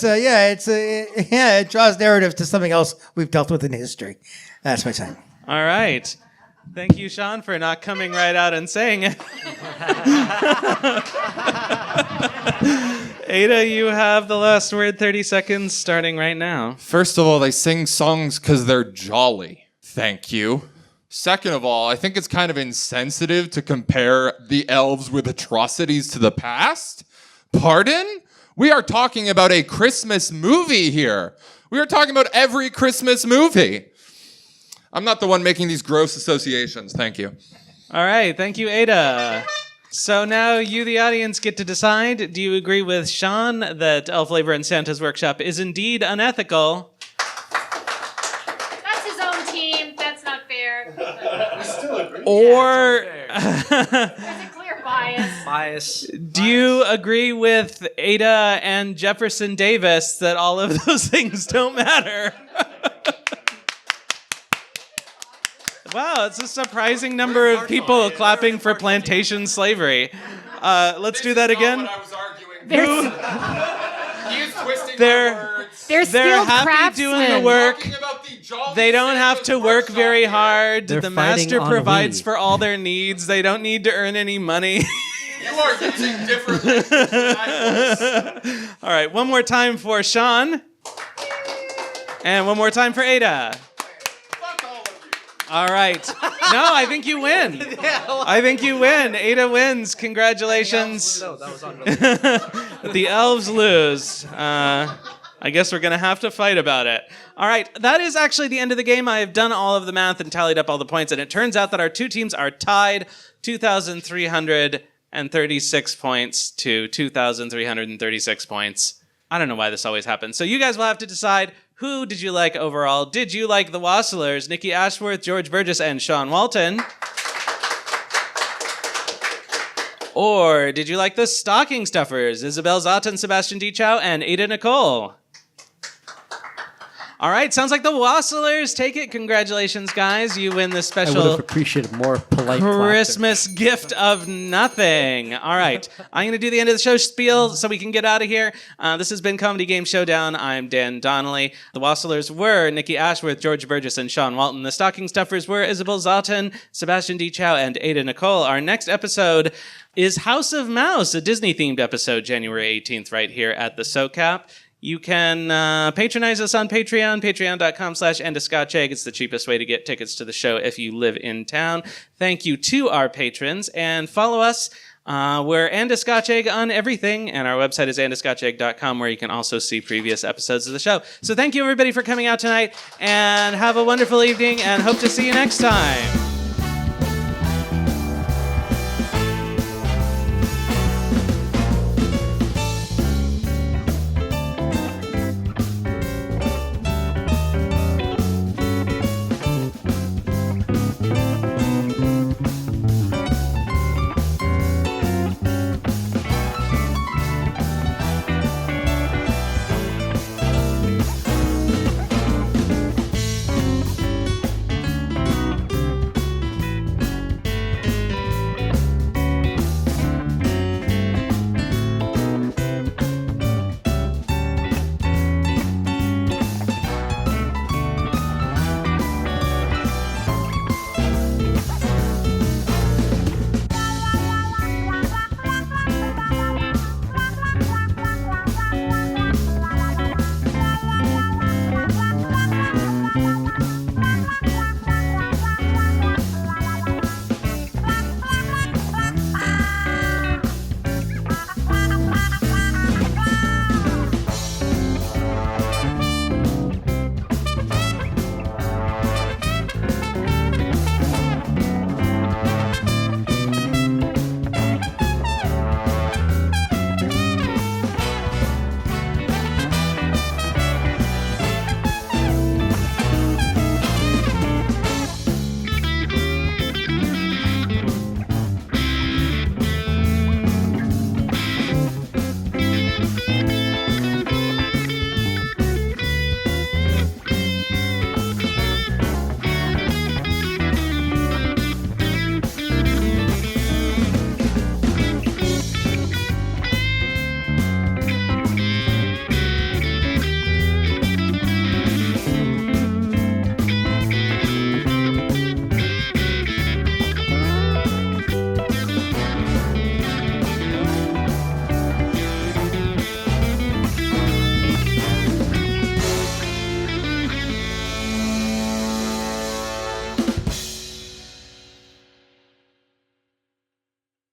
draws narrative to something else we've dealt with in history. That's my time. All right. Thank you, Sean, for not coming right out and saying it. Ada, you have the last word, 30 seconds, starting right now. First of all, they sing songs because they're jolly. Thank you. Second of all, I think it's kind of insensitive to compare the elves with atrocities to the past. Pardon? We are talking about a Christmas movie here. We are talking about every Christmas movie. I'm not the one making these gross associations. Thank you. All right. Thank you, Ada. So now you, the audience, get to decide. Do you agree with Sean that elf labor in Santa's workshop is indeed unethical? That's his own team. That's not fair. We still agree. Or There's a clear bias. Do you agree with Ada and Jefferson Davis that all of those things don't matter? Wow, it's a surprising number of people clapping for plantation slavery. Let's do that again. What I was arguing. He is twisting my words. They're happy doing the work. They don't have to work very hard. The master provides for all their needs. They don't need to earn any money. You are using different language than I was. All right, one more time for Sean. And one more time for Ada. Fuck all of All right. No, I think you win. I think you win. Ada wins. Congratulations. No, that was on. The elves lose. I guess we're going to have to fight about it. All right. That is actually the end of the game. I have done all of the math and tallied up all the points, and it turns out that our two teams are tied 2,336 points to 2,336 points. I don't know why this always happens. So you guys will have to decide, who did you like overall? Did you like the Wassailers, Nikki, Ashworth, George Burgess, and Sean Walton? Or did you like the Stocking Stuffers, Isabel, Zaw-Tun, Sebastian, Chow, and Ada Nicolle? All right, sounds like the Wassailers take it. Congratulations, guys. You win the I would special have appreciated more polite Christmas gift of nothing. All right, I'm going to do the end of the show spiel so we can get out of here. This has been Comedy Game Showdown. I'm Dan Donnelly. The Wassailers were Nikki Ashworth, George Burgess, and Sean Walton. The Stocking Stuffers were Isabel, Zaw-Tun, Sebastian, Chow, and Ada Nicolle. Our next episode is House of Mouse, a Disney-themed episode, January 18th, right here at the SoCap. You can patronize us on Patreon, patreon.com/andascotchegg. It's the cheapest way to get tickets to the show if you live in town. Thank you to our patrons, and follow us. We're And a Scotch Egg on everything, and our website is andascotchegg.com, where you can also see previous episodes of the show. So thank you, everybody, for coming out tonight, and have a wonderful evening, and hope to see you next time.